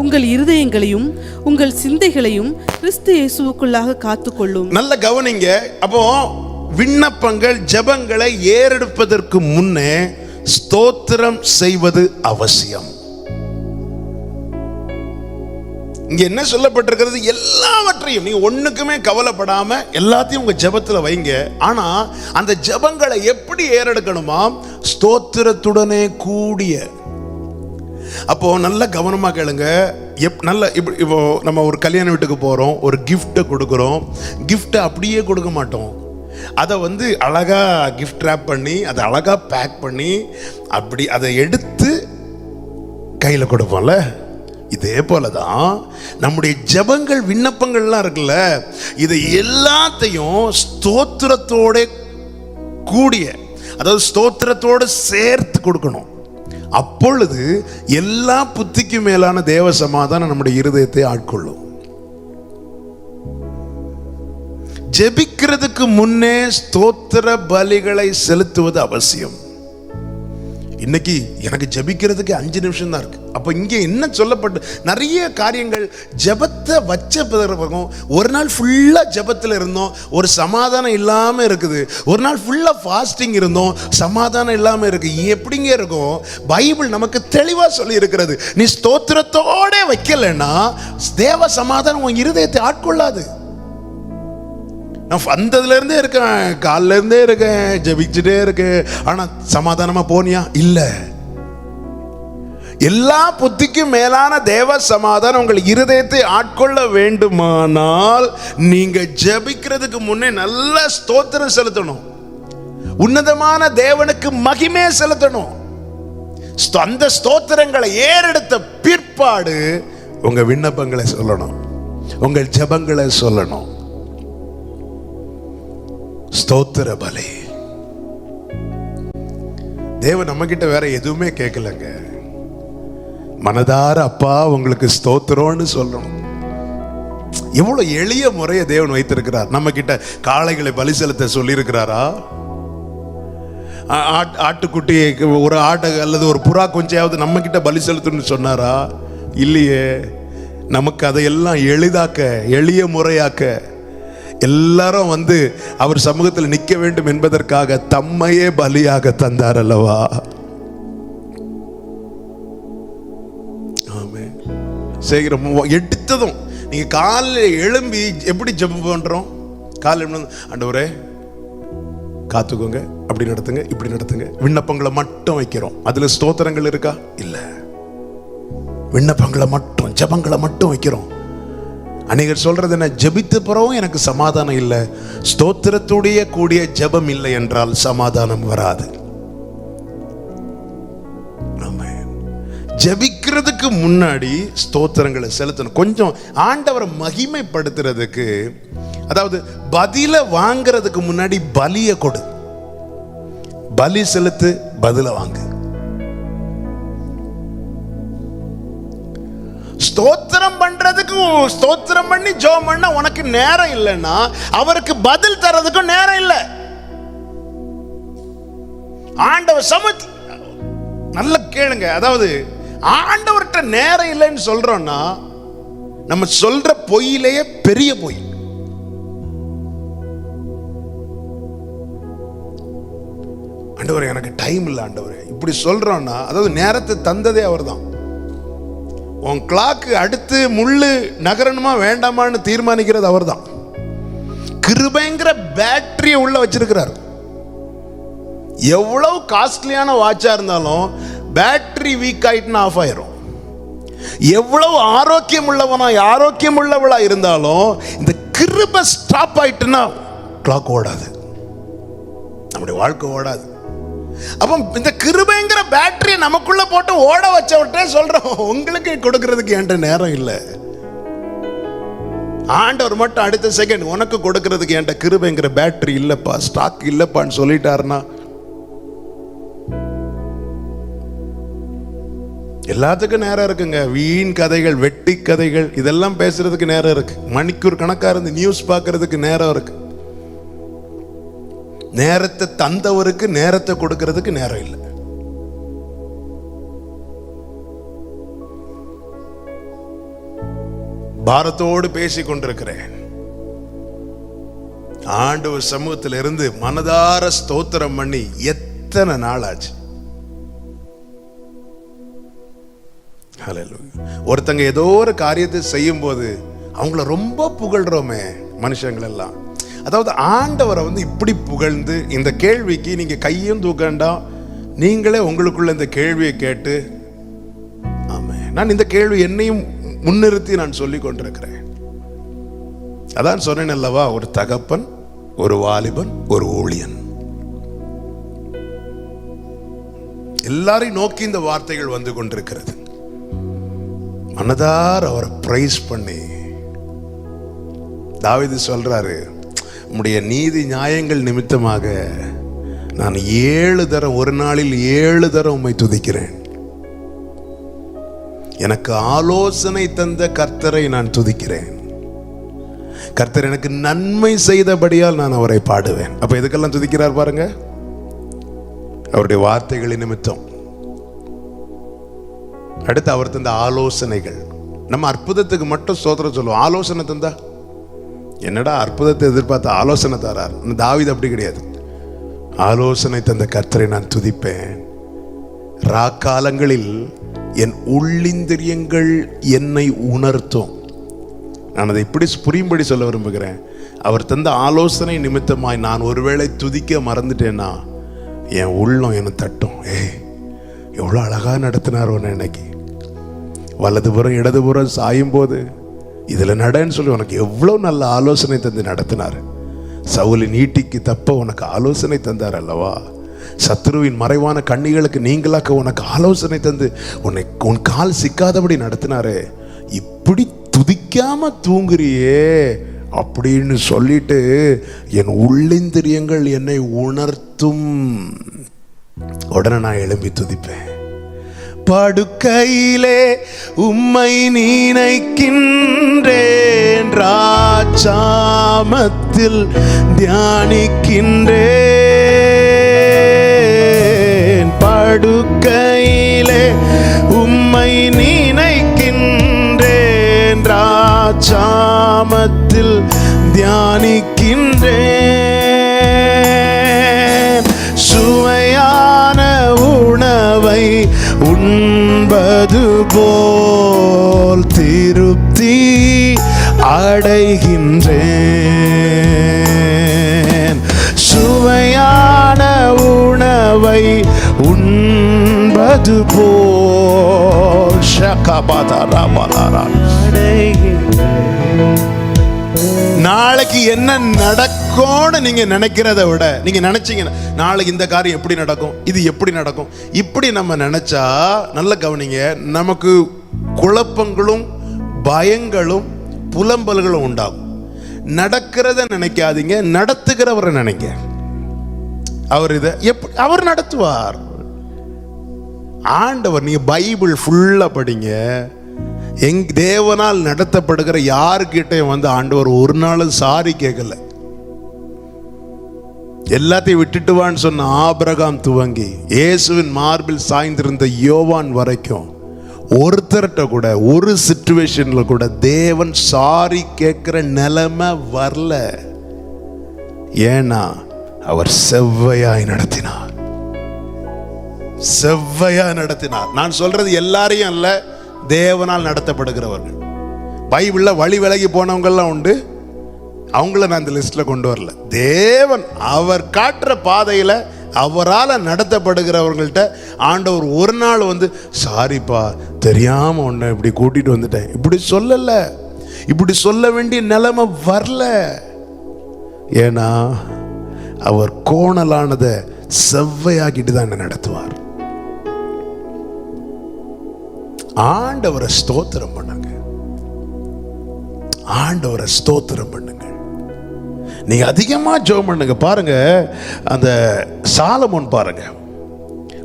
B: உங்கள் இருதயங்களையும் உங்கள் சிந்தைகளையும் கிறிஸ்து இயேசுவுக்குள்ளாக காத்துக்கொள்ளும்.
A: நல்ல கவனிங்க. அப்போ விண்ணப்பங்கள், ஜெபங்களை ஏறெடுப்பதற்கு முன்னே ஸ்தோத்திரம் செய்வது அவசியம். இங்க என்ன சொல்லப்பட்டிருக்கிறது? எல்லாவற்றையும் நீங்க ஒண்ணுக்குமே கவலைப்படாம எல்லாத்தையும் உங்க ஜெபத்துல வைங்க. ஆனா அந்த ஜெபங்களை எப்படி ஏறெடுக்கணுமா? ஸ்தோத்திரத்துடனே கூடிய. அப்போ நல்ல கவனமா கேளுங்க. நல்ல இப்போ நம்ம ஒரு கல்யாண வீட்டுக்கு போகிறோம், ஒரு கிஃப்ட்டை கொடுக்குறோம். கிஃப்ட்டை அப்படியே கொடுக்க மாட்டோம், அதை வந்து அழகாக கிஃப்ட் ரேப் பண்ணி அதை அழகாக பேக் பண்ணி அப்படி அதை எடுத்து கையில் கொடுப்போம்ல. இதே போல தான் நம்முடைய ஜெபங்கள் விண்ணப்பங்கள்லாம் இருக்குல்ல, இதை எல்லாத்தையும் ஸ்தோத்திரத்தோட கூடிய, அதாவது ஸ்தோத்திரத்தோடு சேர்த்து கொடுக்கணும். அப்பொழுது எல்லா புத்திக்கு மேலான தேவ சமாதானம் நம்முடைய இருதயத்தை ஆட்கொள்ளும். ஜெபிக்கிறதுக்கு முன்னே ஸ்தோத்திர பலிகளை செலுத்துவது அவசியம். இன்னைக்கு எனக்கு ஜெபிக்கிறதுக்கு 5 நிமிஷம் தான் இருக்கு. அப்போ இங்கே என்ன சொல்லப்பட்டு நிறைய காரியங்கள் ஜெபத்தை வச்ச பிறகு ஒரு நாள் ஃபுல்லாக ஜெபத்தில் இருந்தோம், ஒரு சமாதானம் இல்லாமல் இருக்குது. ஒரு நாள் ஃபுல்லாக ஃபாஸ்டிங் இருந்தோம், சமாதானம் இல்லாமல் இருக்கு. எப்படிங்க இருக்கும்? பைபிள் நமக்கு தெளிவாக சொல்லி இருக்கிறது, நீ ஸ்தோத்திரத்தோட வைக்கலைன்னா தேவ சமாதானம் உன் இருதயத்தை ஆட்கொள்ளாது. நான் வந்ததுலேருந்தே இருக்கேன், காலில இருந்தே இருக்கேன், ஜெபிச்சுட்டே இருக்கேன், ஆனால் சமாதானமாக போனியா? இல்லை. எல்லா புத்திக்கும் மேலான தேவ சமாதானம் உங்கள் இருதயத்தை ஆட்கொள்ள வேண்டுமானால் நீங்க ஜெபிக்கிறதுக்கு முன்னே நல்ல ஸ்தோத்திரம் செலுத்தணும், உன்னதமான தேவனுக்கு மகிமை செலுத்தணும். அந்த ஸ்தோத்திரங்களை ஏறெடுத்த பிற்பாடு உங்க விண்ணப்பங்களை சொல்லணும், உங்கள் ஜெபங்களை சொல்லணும். ஸ்தோத்திர பலி. தேவன் நம்ம கிட்ட வேற எதுவுமே கேட்கலங்க, மனதார அப்பா உங்களுக்கு ஸ்தோத்திரம்னு சொல்லணும். எவ்வளவு எளிய முறையை தேவன் வைத்திருக்கிறார். நம்ம கிட்ட காளைகளை பலி செலுத்த சொல்லி இருக்கிறாரா? ஆட்டுக்குட்டியை, ஒரு ஆட்டை அல்லது ஒரு புறா கொஞ்சாவது நம்ம கிட்ட பலி செலுத்தணும்னு சொன்னாரா? இல்லையே. நமக்கு அதையெல்லாம் எளிதாக்க, எளிய முறையாக்க, எல்லாரும் வந்து அவர் சமூகத்தில் நிற்க வேண்டும் என்பதற்காக தம்மையே பலியாக தந்தார் அல்லவா? ஆமே. சீக்கிரம் எடுத்ததும் நீங்க காலையில் எழும்பி எப்படி ஜெபம் பண்றோம்? காலையில் ஆண்டவரே காத்துக்கோங்க, அப்படி நடத்துங்க, இப்படி நடத்துங்க. விண்ணப்பங்களை மட்டும் வைக்கிறோம். அதுல ஸ்தோத்திரங்கள் இருக்கா? இல்ல. விண்ணப்பங்களை மட்டும், ஜெபங்களை மட்டும் வைக்கிறோம். அநேகர் சொல்றது என்ன? ஜெபித்த பிறகும் எனக்கு சமாதானம் இல்லை, ஸ்தோத்திரத்துடைய கூடிய ஜெபம் இல்லை என்றால் சமாதானம் வராது. ஜெபிக்கிறதுக்கு முன்னாடி ஸ்தோத்திரங்களை செலுத்தணும். கொஞ்சம் ஆண்டவரை மகிமைப்படுத்துறதுக்கு, அதாவது பதில வாங்கிறதுக்கு முன்னாடி பலிய கொடு, பலி செலுத்து, பதில வாங்கு. ஸ்தோத்திரம் பண்றதுக்கு, ஸ்தோத்திரம் பண்ணி ஜெபம் பண்ண உனக்கு நேரம் இல்லைன்னா அவருக்கு பதில் தரதுக்கும் நேரம் இல்லை. ஆண்டவர் சமூகத்தில் நல்ல கேளுங்க, அதாவது ஆண்டவர்கிட்ட நேரம் இல்லைன்னு சொல்றோம்னா நம்ம சொல்ற பொய்யிலேயே பெரிய பொய். ஆண்டவரே எனக்கு டைம் இல்லை ஆண்டவரே இப்படி சொல்றோம்னா, அதாவது நேரத்தை தந்ததே அவர் தான். உன் கிளாக்கு அடுத்து முள்ளு நகரணுமா வேண்டாமான்னு தீர்மானிக்கிறது அவர் தான். கிருபைங்கிற பேட்டரியை உள்ள வச்சிருக்கிறார். எவ்வளவு காஸ்ட்லியான வாட்சா இருந்தாலும் பேட்டரி வீக் ஆயிட்டுனா ஆஃப் ஆயிரும். எவ்வளவு ஆரோக்கியம் உள்ளவனா, ஆரோக்கியம் உள்ளவளா இருந்தாலும் இந்த கிருபை ஸ்டாப் ஆயிட்டுனா கிளாக் ஓடாது, நம்முடைய வாழ்க்கை ஓடாது. அப்போ இந்த கிருபைங்கிற பேட்டரியை நமக்குள்ள போட்டு ஓட வச்சவட்டே சொல்றோம், உங்களுக்கு கொடுக்கறதுக்கு என்கிட்ட நேரம் இல்லை. ஆண்டவர் மட்டும் அடுத்த செகண்ட் உனக்கு கொடுக்கறதுக்கு என்கிட்ட கிருபைங்கிற பேட்டரி இல்லப்பா, ஸ்டாக் இல்லப்பான்னு சொல்லிட்டாருன்னா எல்லாத்துக்கும் நேரம் இருக்குங்க. வீண் கதைகள், வெட்டி கதைகள், இதெல்லாம் பேசுறதுக்கு நேரம் இருக்கு. மணிக்கூர் கணக்கா இருந்து நியூஸ் பார்க்கறதுக்கு நேரம் இருக்கு. நேரத்தை தந்தவருக்கு நேரத்தை கொடுக்கிறதுக்கு நேரம் இல்லை. பாரத்தோடு பேசிக் கொண்டிருக்கிறேன். ஆண்டவர் சமூகத்தில் இருந்து மனதார ஸ்தோத்திரம் பண்ணி எத்தனை நாள் ஆச்சு? ஒருத்தங்க ஏதோ ஒரு காரியத்தை செய்யும் போது அவங்கள ரொம்ப புகழ்றோமே மனுஷங்கள் எல்லாம். அதாவது ஆண்டவரை வந்து இப்படி புகழ்ந்து, இந்த கேள்விக்கு நீங்க கையும் தூக்கண்டா, நீங்களே உங்களுக்குள்ள இந்த கேள்வியை கேட்டு, ஆமே நான் இந்த கேள்வி என்னையும் முன்னிறுத்தி நான் சொல்லிக் கொண்டிருக்கிறேன். அதான் சொன்னேன் அல்லவா, ஒரு தகப்பன், ஒரு வாலிபன், ஒரு ஊழியன், எல்லாரையும் நோக்கி இந்த வார்த்தைகள் வந்து கொண்டிருக்கிறது. மனதார் அவரை பிரைஸ் பண்ணி தாவீது சொல்றாரு, உம்முடைய நீதி நியாயங்கள் நிமித்தமாக நான் 7 தரம், ஒரு நாளில் 7 தரம் உம்மை துதிக்கிறேன். எனக்கு ஆலோசனை தந்த கர்த்தரை நான் துதிக்கிறேன். கர்த்தர் எனக்கு நன்மை செய்தபடியால் நான் அவரை பாடுவேன். அப்ப எதுக்கெல்லாம் துதிக்கிறார் பாருங்க, அவருடைய வார்த்தைகளின் நிமித்தம். அடுத்து அவர் தந்த ஆலோசனைகள். நம்ம அற்புதத்துக்கு மட்டும் ஸ்தோத்திரம் சொல்லுவோம், ஆலோசனை தந்தா என்னடா அற்புதத்தை எதிர்பார்த்த ஆலோசனை தரார். தாவீது அப்படி கிடையாது. ஆலோசனை தந்த கர்த்தரை நான் துதிப்பேன். ராக்காலங்களில் என் உள்ளிந்திரியங்கள் என்னை உணர்த்தும். நான் அதை இப்படி புரியும்படி சொல்ல விரும்புகிறேன். அவர் தந்த ஆலோசனை நிமித்தமாய் நான் ஒருவேளை துதிக்க மறந்துட்டேன்னா என் உள்ளம் என்னை தட்டும். எவ்வளோ அழகாக நடத்தினார் உன்னை. இன்னைக்கு வலதுபுறம் இடதுபுறம் சாயும் போது இதில் நடன்னு சொல்லி உனக்கு எவ்வளோ நல்ல ஆலோசனை தந்து நடத்தினார். சவுலின் ஈட்டிக்கு தப்ப உனக்கு ஆலோசனை தந்தார் அல்லவா. சத்ருவின் மறைவான கண்ணிகளுக்கு நீங்களாக்க உனக்கு ஆலோசனை தந்து உன் கால் சிக்காதபடி நடத்தினாரே. இப்படி துதிக்காம தூங்குறியே அப்படின்னு சொல்லிட்டு என் உள்ளிந்திரியங்கள் என்னை உணர்த்தும். உடனே நான் எழும்பி துதிப்பேன். படுக்கையிலே உம்மை நினைக்கின்றேன், ராஜாமத்தில் தியானிக்கின்றேன். படுக்கையிலே உம்மை நினைக்கின்றேன், ராஜாமத்தில் தியானிக்கின்றேன். சுவையான உணவை உண்பது போல் திருப்தி அடைகின்றேன். சுவையான உணவை உண்பது போல் நாளைக்கு என்ன நடக்கும்னு நீங்க நினைக்கிறத விட, நீங்க நினைச்சீங்க நாளைக்கு இந்த காரியம் எப்படி நடக்கும், இது எப்படி நடக்கும், இப்படி நம்ம நினைச்சா, நல்ல கவனிங்க, நமக்கு குழப்பங்களும் பயங்களும் புலம்பல்களும் உண்டாகும். நடக்கிறத நினைக்காதீங்க, நடத்துகிறவரை நினைங்க. அவர் இதை அவர் நடத்துவார். ஆண்டவர், நீங்க பைபிள் ஃபுல்லா படிங்க. தேவனால் நடத்தப்படுகிற யாருக்கிட்டையும் வந்து ஆண்டவர் ஒரு நாள் சாரி கேட்கல. எல்லாத்தையும் விட்டுட்டு வான்னு சொன்ன ஆபிரகாம் துவங்கி இயேசுவின் மார்பில் சாய்ந்திருந்த யோவான் வரைக்கும் ஒருத்தர்கிட்ட கூட ஒரு சிச்சுவேஷன்ல கூட தேவன் சாரி கேட்கிற நிலைமை வரல. ஏன்னா அவர் செவ்வையாய் நடத்தினார். செவ்வையாய் நடத்தினார். நான் சொல்றது எல்லாரையும் அல்ல, தேவனால் நடத்தப்படுகிறவர்கள். பைபிள்ல வழி விலகி போனவங்கெல்லாம் உண்டு, அவங்கள நான் இந்த லிஸ்ட்ல கொண்டு வரல. தேவன் அவர் காட்டுற பாதையில அவரால் நடத்தப்படுகிறவர்கள்ட்ட ஆண்டவர் ஒரு நாள் வந்து சாரிப்பா தெரியாம உன்னை இப்படி கூட்டிட்டு வந்துட்டேன் இப்படி சொல்லல. இப்படி சொல்ல வேண்டிய நிலைமை வரல. ஏன்னா அவர் கோணலானதை செவ்வையாக்கிட்டு தான் என்ன நடத்துவார். ஆண்டவரை ஸ்தோத்திரம் பண்ணுங்க. ஆண்டவரை ஸ்தோத்திரம் பண்ணுங்க. நீங்க அதிகமா ஜெபம் பண்ணுங்க. பாருங்க, அந்த சாலமோன் பாருங்க,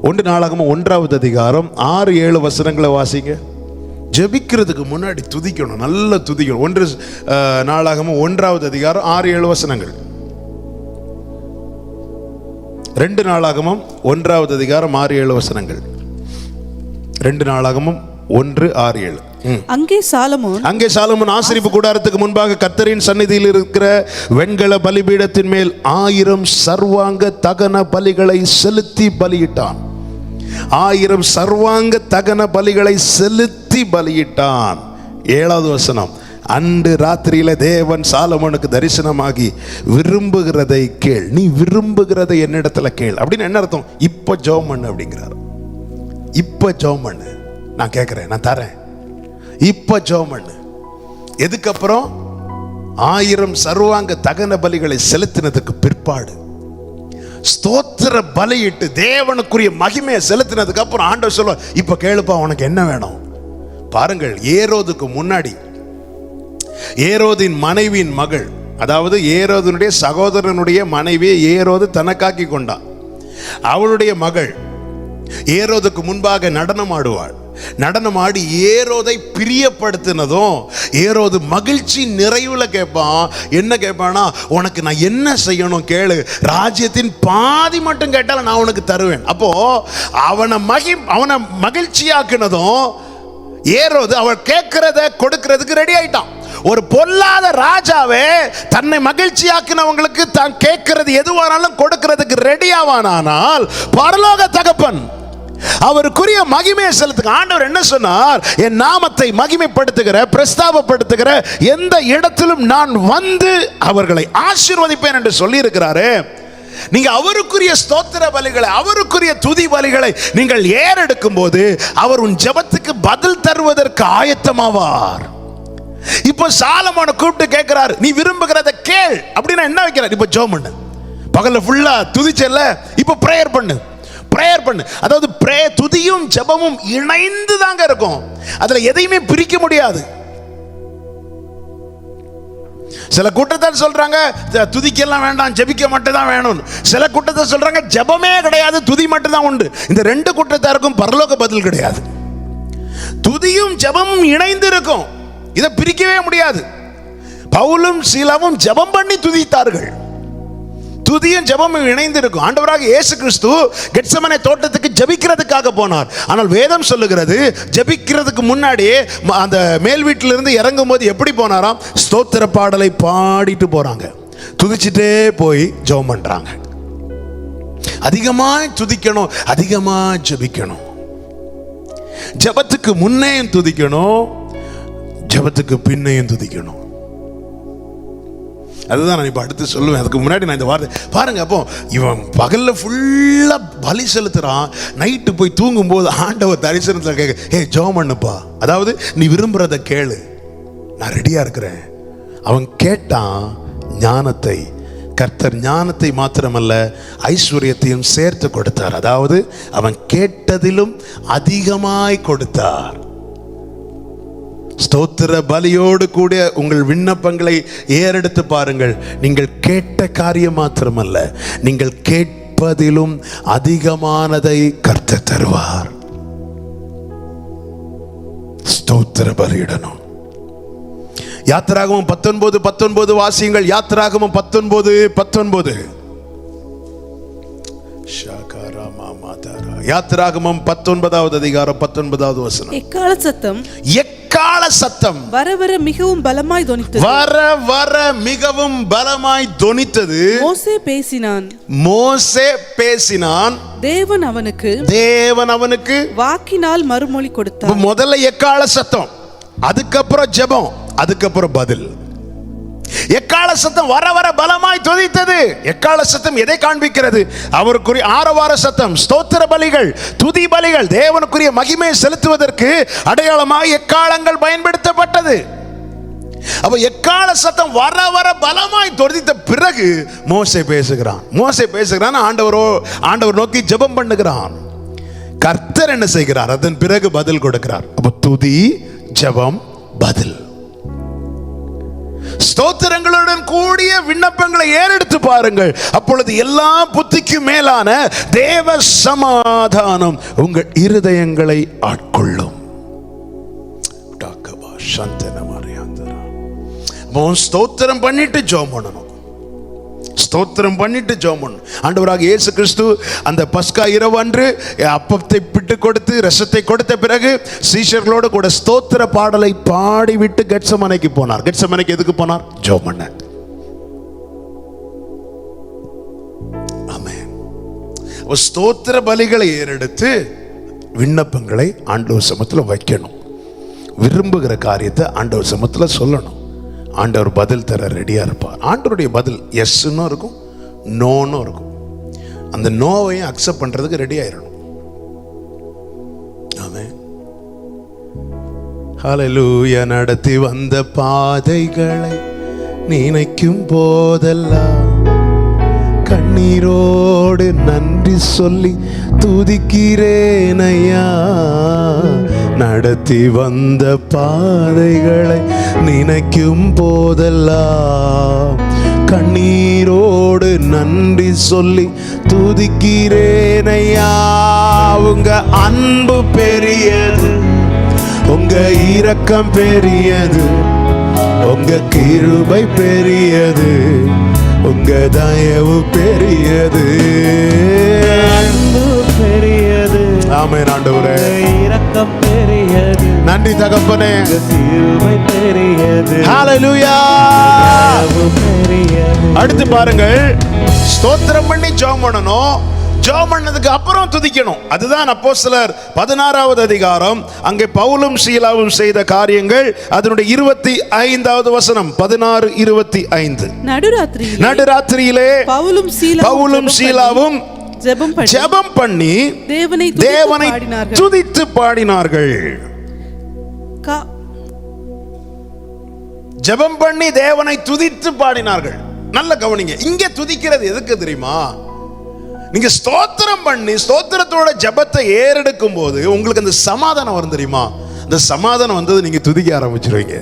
A: 1 நாளாகமம் 1வது அதிகாரம் 6-7 வசனங்களை வாசிங்க. ஜெபிக்கிறதுக்கு முன்னாடி துதிக்கணும், நல்லா துதிக்கணும். 1 நாளாகமம் 1வது அதிகாரம் 6-7 வசனங்கள். 2 நாளாகமம் 1வது அதிகாரம் 6-7 வசனங்கள். 2 நாளாகமம் 1:6-7.
B: அங்கே சாலமோன்
A: ஆசரிப்பு கூடாரத்துக்கு முன்பாக கர்த்தரின் சந்நிதியில் இருக்கிற வெண்கல பலிபீடத்தின் மேல் 1000 சர்வாங்க தகன பலிகளை செலுத்தி பலியிட்டான். 1000 சர்வாங்க தகன பலிகளை செலுத்தி பலியிட்டான். 7வது வசனம். அன்று ராத்திரியில தேவன் சாலமோனுக்கு தரிசனமாகி விரும்புகிறதை கேள், நீ விரும்புகிறதை என்னிடத்துல கேள். அப்படின்னு என்ன அர்த்தம்? இப்ப ஜெபம் பண்ணு அப்படிங்கிறார். இப்ப ஜெபம் பண்ணு, நான் கேட்கிறேன், நான் தரேன். இப்ப ஜெபம் பண்ணு. எதுக்கப்புறம்? 1000 சர்வாங்க தகன பலிகளை செலுத்தினதுக்கு பிற்பாடு, ஸ்தோத்திர பலியிட்டு தேவனுக்குரிய மகிமையை செலுத்தினதுக்கு அப்புறம் ஆண்டவர் சொல்லுவார், இப்ப கேளுப்பா உனக்கு என்ன வேணும். பாருங்கள், ஏரோதுக்கு முன்னாடி ஏரோதின் மனைவியின் மகள், அதாவது ஏரோதனுடைய சகோதரனுடைய மனைவியை ஏரோது தனக்காக்கி கொண்டான். அவளுடைய மகள் ஏரோதுக்கு முன்பாக நடனம் ஆடுவாள். நடனமாடி ஏரோதை பிரியப்படுத்தினதும் ஏரோது மகிழ்ச்சி நிறைவுல கேட்பான். என்ன கேட்பானா, உனக்கு நான் என்ன செய்யணும் கேளு, ராஜ்யத்தின் பாதி மட்டும் கேட்டாலும் நான் உனக்கு தருவேன். அப்போ அவனை மகிழ்ச்சியாக்குனதும் ஏரோது அவள் கேட்கிறத கொடுக்கிறதுக்கு ரெடி ஆயிட்டான். ஒரு பொல்லாத ராஜாவே தன்னை மகிழ்ச்சியாக்கினவங்களுக்கு தான் கேட்கிறது எதுவானாலும் கொடுக்கிறதுக்கு ரெடி ஆவானால், பரலோக தகப்பன் அவருக்குரிய மகிமையை செலுத்துங்க. ஆண்டவர் என்ன சொன்னார்? என் நாமத்தை மகிமைப்படுத்துகிற பிரஸ்தாபப்படுத்துகிற எந்த இடத்திலும் நான் வந்து அவர்களை ஆசீர்வதிப்பேன் என்று சொல்லி இருக்கிறாரு. நீங்க அவருக்குரிய ஸ்தோத்திர பலிகளை, அவருக்குரிய துதி பலிகளை நீங்கள் ஏறெடுக்கும் போது அவர் உன் ஜெபத்துக்கு பதில் தருவதற்கு ஆயத்தமாவார். இப்போ சாலமோனை கூப்பிட்டு கேட்கிறார், நீ விரும்புகிறத கேள் அப்படின்னா என்ன வைக்கிறார்? இப்ப ஜெபம் பண்ணு. பகல்ல ஃபுல்லா துதிச்சல்ல, இப்ப பிரேயர் பண்ணு. பிரேயர் பண்ணு. அதாவது துதியும் ஜெபமும் இணைந்து தாங்க இருக்கும். அதுல எதையுமே பிரிக்க முடியாது. சில கூட்டத்தார் சொல்றாங்க துதிக்கெல்லாம் வேண்டாம், ஜெபிக்க மட்டும் தான் வேணும். சில கூட்டத்தார் சொல்றாங்க ஜெபமே கிடையாது, துதி மட்டும் தான் உண்டு. இந்த ரெண்டு கூட்டத்தாருக்கும் பரலோக பதில் கிடையாது. துதியும் ஜெபமும் இணைந்து இருக்கும், இதை பிரிக்கவே முடியாது. பவுலும் சீலாவும் ஜெபம் பண்ணி துதித்தார்கள். துதியும் ஜெபமும் இணைந்து இருக்கும். ஆண்டவராக இயேசு கிறிஸ்து கெத்செமனே தோட்டத்துக்கு ஜெபிக்கிறதுக்காக போனார். ஆனால் வேதம் சொல்லுகிறது, ஜெபிக்கிறதுக்கு முன்னாடியே அந்த மேல் வீட்டிலிருந்து இறங்கும் போது எப்படி போனாராம்? ஸ்தோத்திர பாடலை பாடிட்டு போறாங்க. துதிச்சுட்டே போய் ஜெபம் பண்றாங்க. அதிகமா துதிக்கணும், அதிகமா ஜெபிக்கணும். ஜெபத்துக்கு முன்னையும் துதிக்கணும், ஜெபத்துக்கு பின்னையும் துதிக்கணும். அதுதான் நான் இப்போ அடுத்து சொல்லுவேன். அதுக்கு முன்னாடி நான் இந்த வார்த்தை பாருங்க. அப்போ இவன் பகல்ல ஃபுல்லா பலி செலுத்துறான், நைட்டு போய் தூங்கும் போது ஆண்டவர் தரிசனத்தில் கேட்க, ஏ ஜெபம் பண்ணுப்பா, அதாவது நீ விரும்புறத கேளு, நான் ரெடியா இருக்கிறேன். அவன் கேட்டான் ஞானத்தை. கர்த்தர் ஞானத்தை மாத்திரமல்ல ஐஸ்வர்யத்தையும் சேர்த்து கொடுத்தார். அதாவது அவன் கேட்டதிலும் அதிகமாய் கொடுத்தார். ஸ்தோத்திர பலியோடு கூட உங்கள் விண்ணப்பங்களை ஏறெடுத்து பாருங்கள். நீங்கள் கேட்ட காரியம் மாத்திரமல்ல, நீங்கள் கேட்பதிலும் அதிகமானதை கர்த்தர் தருவார். ஸ்தோத்திர பலியிடணும். யாத்திராகமம் 19:19 வாசியுங்கள். யாத்திராகமம் 19:19. யாத்திராகமம் 19வது அதிகாரம் 19வது வசனம்.
B: எக்காள சத்தம்,
A: எக்காள சத்தம்
B: வர வர மிகவும் பலமாய் தொனித்தது.
A: வர வர மிகவும் பலமாய் தொனித்தது.
B: மோசே பேசினான்,
A: மோசே பேசினான்.
B: தேவன் அவனுக்கு வாக்கினால் மறுமொழி கொடுத்தார். முதல்ல
A: எக்காள சத்தம், அதுக்கப்புறம் ஜெபம், அதுக்கப்புறம் பதில். எக்காள சத்தம் வர வர பலமாய் துதித்தது. எக்காள சத்தம் எதை காண்பிக்கிறது? அவருக்குரிய ஆரவார சத்தம், ஸ்தோத்திர பலிகள், துதி பலிகள், தேவனுக்குரிய மகிமையை செலுத்துவதற்கு அடையாளமாக எக்காளங்கள் பயன்படுத்தப்பட்டது. அப்ப எக்காள சத்தம் வர வர பலமாய் துதித்த பிறகு மோசே பேசுகிறான். ஆண்டவர் நோக்கி ஜெபம் பண்ணுகிறான். கர்த்தர் என்ன செய்கிறார்? அதன் பிறகு பதில் கொடுக்கிறார். அப்ப துதி, ஜெபம், பதில். ஸ்தோத்திரங்களுடன் கூடிய விண்ணப்பங்களை ஏறெடுத்து பாருங்கள். அப்பொழுது எல்லா புத்திக்கும் மேலான தேவ சமாதானம் உங்கள் இருதயங்களை ஆட்கொள்ளும். ஸ்தோத்திரம் பண்ணிட்டு ஜெபம் பண்ணணும். ஸ்தோத்திரம் பண்ணிட்டு ஜெபம் பண்ணணும். ஆண்டவராக இயேசு கிறிஸ்து அந்த பஸ்கா இரவு அன்று அப்பத்தை பிட்டு கொடுத்து ரசத்தை கொடுத்த பிறகு சீஷர்களோடு கூட ஸ்தோத்திர பாடலை பாடிவிட்டு கெத்செமனேக்கு போனார். கெத்செமனேக்கு எதுக்கு போனார்? ஜெபம் பண்ண. ஆமென். ஸ்தோத்திர பலிகளை ஏறெடுத்து விண்ணப்பங்களை ஆண்டவர் சமூகத்தில் வைக்கணும். விரும்புகிற காரியத்தை ஆண்டவர் சமூகத்தில் சொல்லணும். ஆண்டவர் பதில் தர ரெடியா இருப்பார். ஆண்டவருடைய பதில் எஸ்ன்னு இருக்கும், நோன்னு இருக்கும். அந்த நோவையும் அக்செப்ட் பண்றதுக்கு ரெடி ஆயிடணும். ஆமென். ஹல்லேலூயா. நடத்தி வந்த பாதைகளை நினைக்கும் போதெல்லாம் கண்ணீரோடு நன்றி சொல்லி துதிக்கிறேன் ஐயா. நடத்தி வந்த பாதைகளை நினைக்கும் போதெல்லாம் கண்ணீரோடு நன்றி சொல்லி துதிக்கிறேன் ஐயா. உங்க அன்பு பெரியது, உங்க இரக்கம் பெரியது, உங்க கிருபை பெரியது, உங்க தயவு பெரியது,
C: அன்பு பெரியது.
A: ஆமென் ஆண்டவரே.
C: இரக்கம் பெரியது.
A: நன்றி தகப்பனே.
C: கிருபை பெரியது.
A: ஹல்லேலூயா.
C: தயவு பெரியது.
A: அடுத்து பாருங்கள், ஸ்தோத்திரம் பண்ணி ஜெபம் பண்ணணும். ஜெபம் பண்ணதுக்கு அப்புறம் துதிக்கணும். அதுதான் அப்போஸ்தலர் 16வது அதிகாரம். அங்கே பவுலும் சீலாவும் செய்த காரியங்கள். அதனுடைய 25வது வசனம், 16:25. நடுராத்திரியிலே பவுலும் சீலாவும் ஜெபம் பண்ணி தேவனை துதித்து பாடினார்கள். ஜெபம் பண்ணி தேவனை துதித்து பாடினார்கள். நல்ல கவனிங்க, இங்க துதிக்கிறது எதுக்கு தெரியுமா? நீங்க ஸ்தோத்திரம் பண்ணி ஸ்தோத்திரத்தோட ஜெபத்தை ஏறெடுக்கும் போது உங்களுக்கு அந்த சமாதானம் வரும் தெரியுமா? அந்த சமாதானம் வந்தது நீங்க துதிக்க ஆரம்பிச்சிருவீங்க.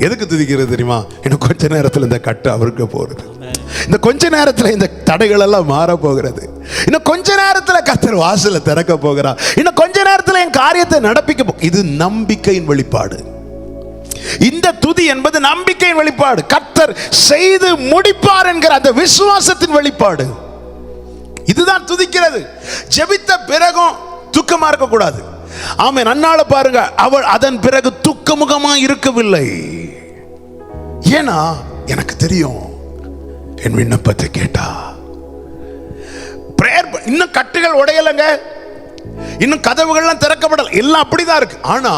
A: எதுக்கு துதிக்கிறது தெரியுமா? இன்னும் கொஞ்ச நேரத்தில் இந்த கட்டு அவருக்கு போறது, இந்த கொஞ்ச நேரத்தில் இந்த தடைகள் எல்லாம் மாற போகிறது, இன்னும் கொஞ்ச நேரத்தில் கர்த்தர் வாசலை திறக்க போகிறார், இன்னும் கொஞ்ச நேரத்தில் என் காரியத்தை நடப்பிக்க இது நம்பிக்கையின் வெளிப்பாடு. இந்த துதி என்பது நம்பிக்கையின் வெளிப்பாடு. கர்த்தர் செய்து முடிப்பார் என்கிற அந்த விசுவாசத்தின் வெளிப்பாடு. இதுதான் துதிக்கிறது. ஜெபித்த பிறகும் துக்கமா இருக்க கூடாது. ஆமென். அன்னால பாருங்க, அவள் அதன் பிறகு துக்கமுகமா இருக்கவில்லை. ஏன்னா எனக்கு தெரியும் என் விண்ணப்பத்தை கேட்டா. பிரேயர் இன்னும் கட்டுகள் உடையலங்க, இன்னும் கதவுகள்லாம் திறக்கப்படல, எல்லாம் அப்படிதான் இருக்கு. ஆனா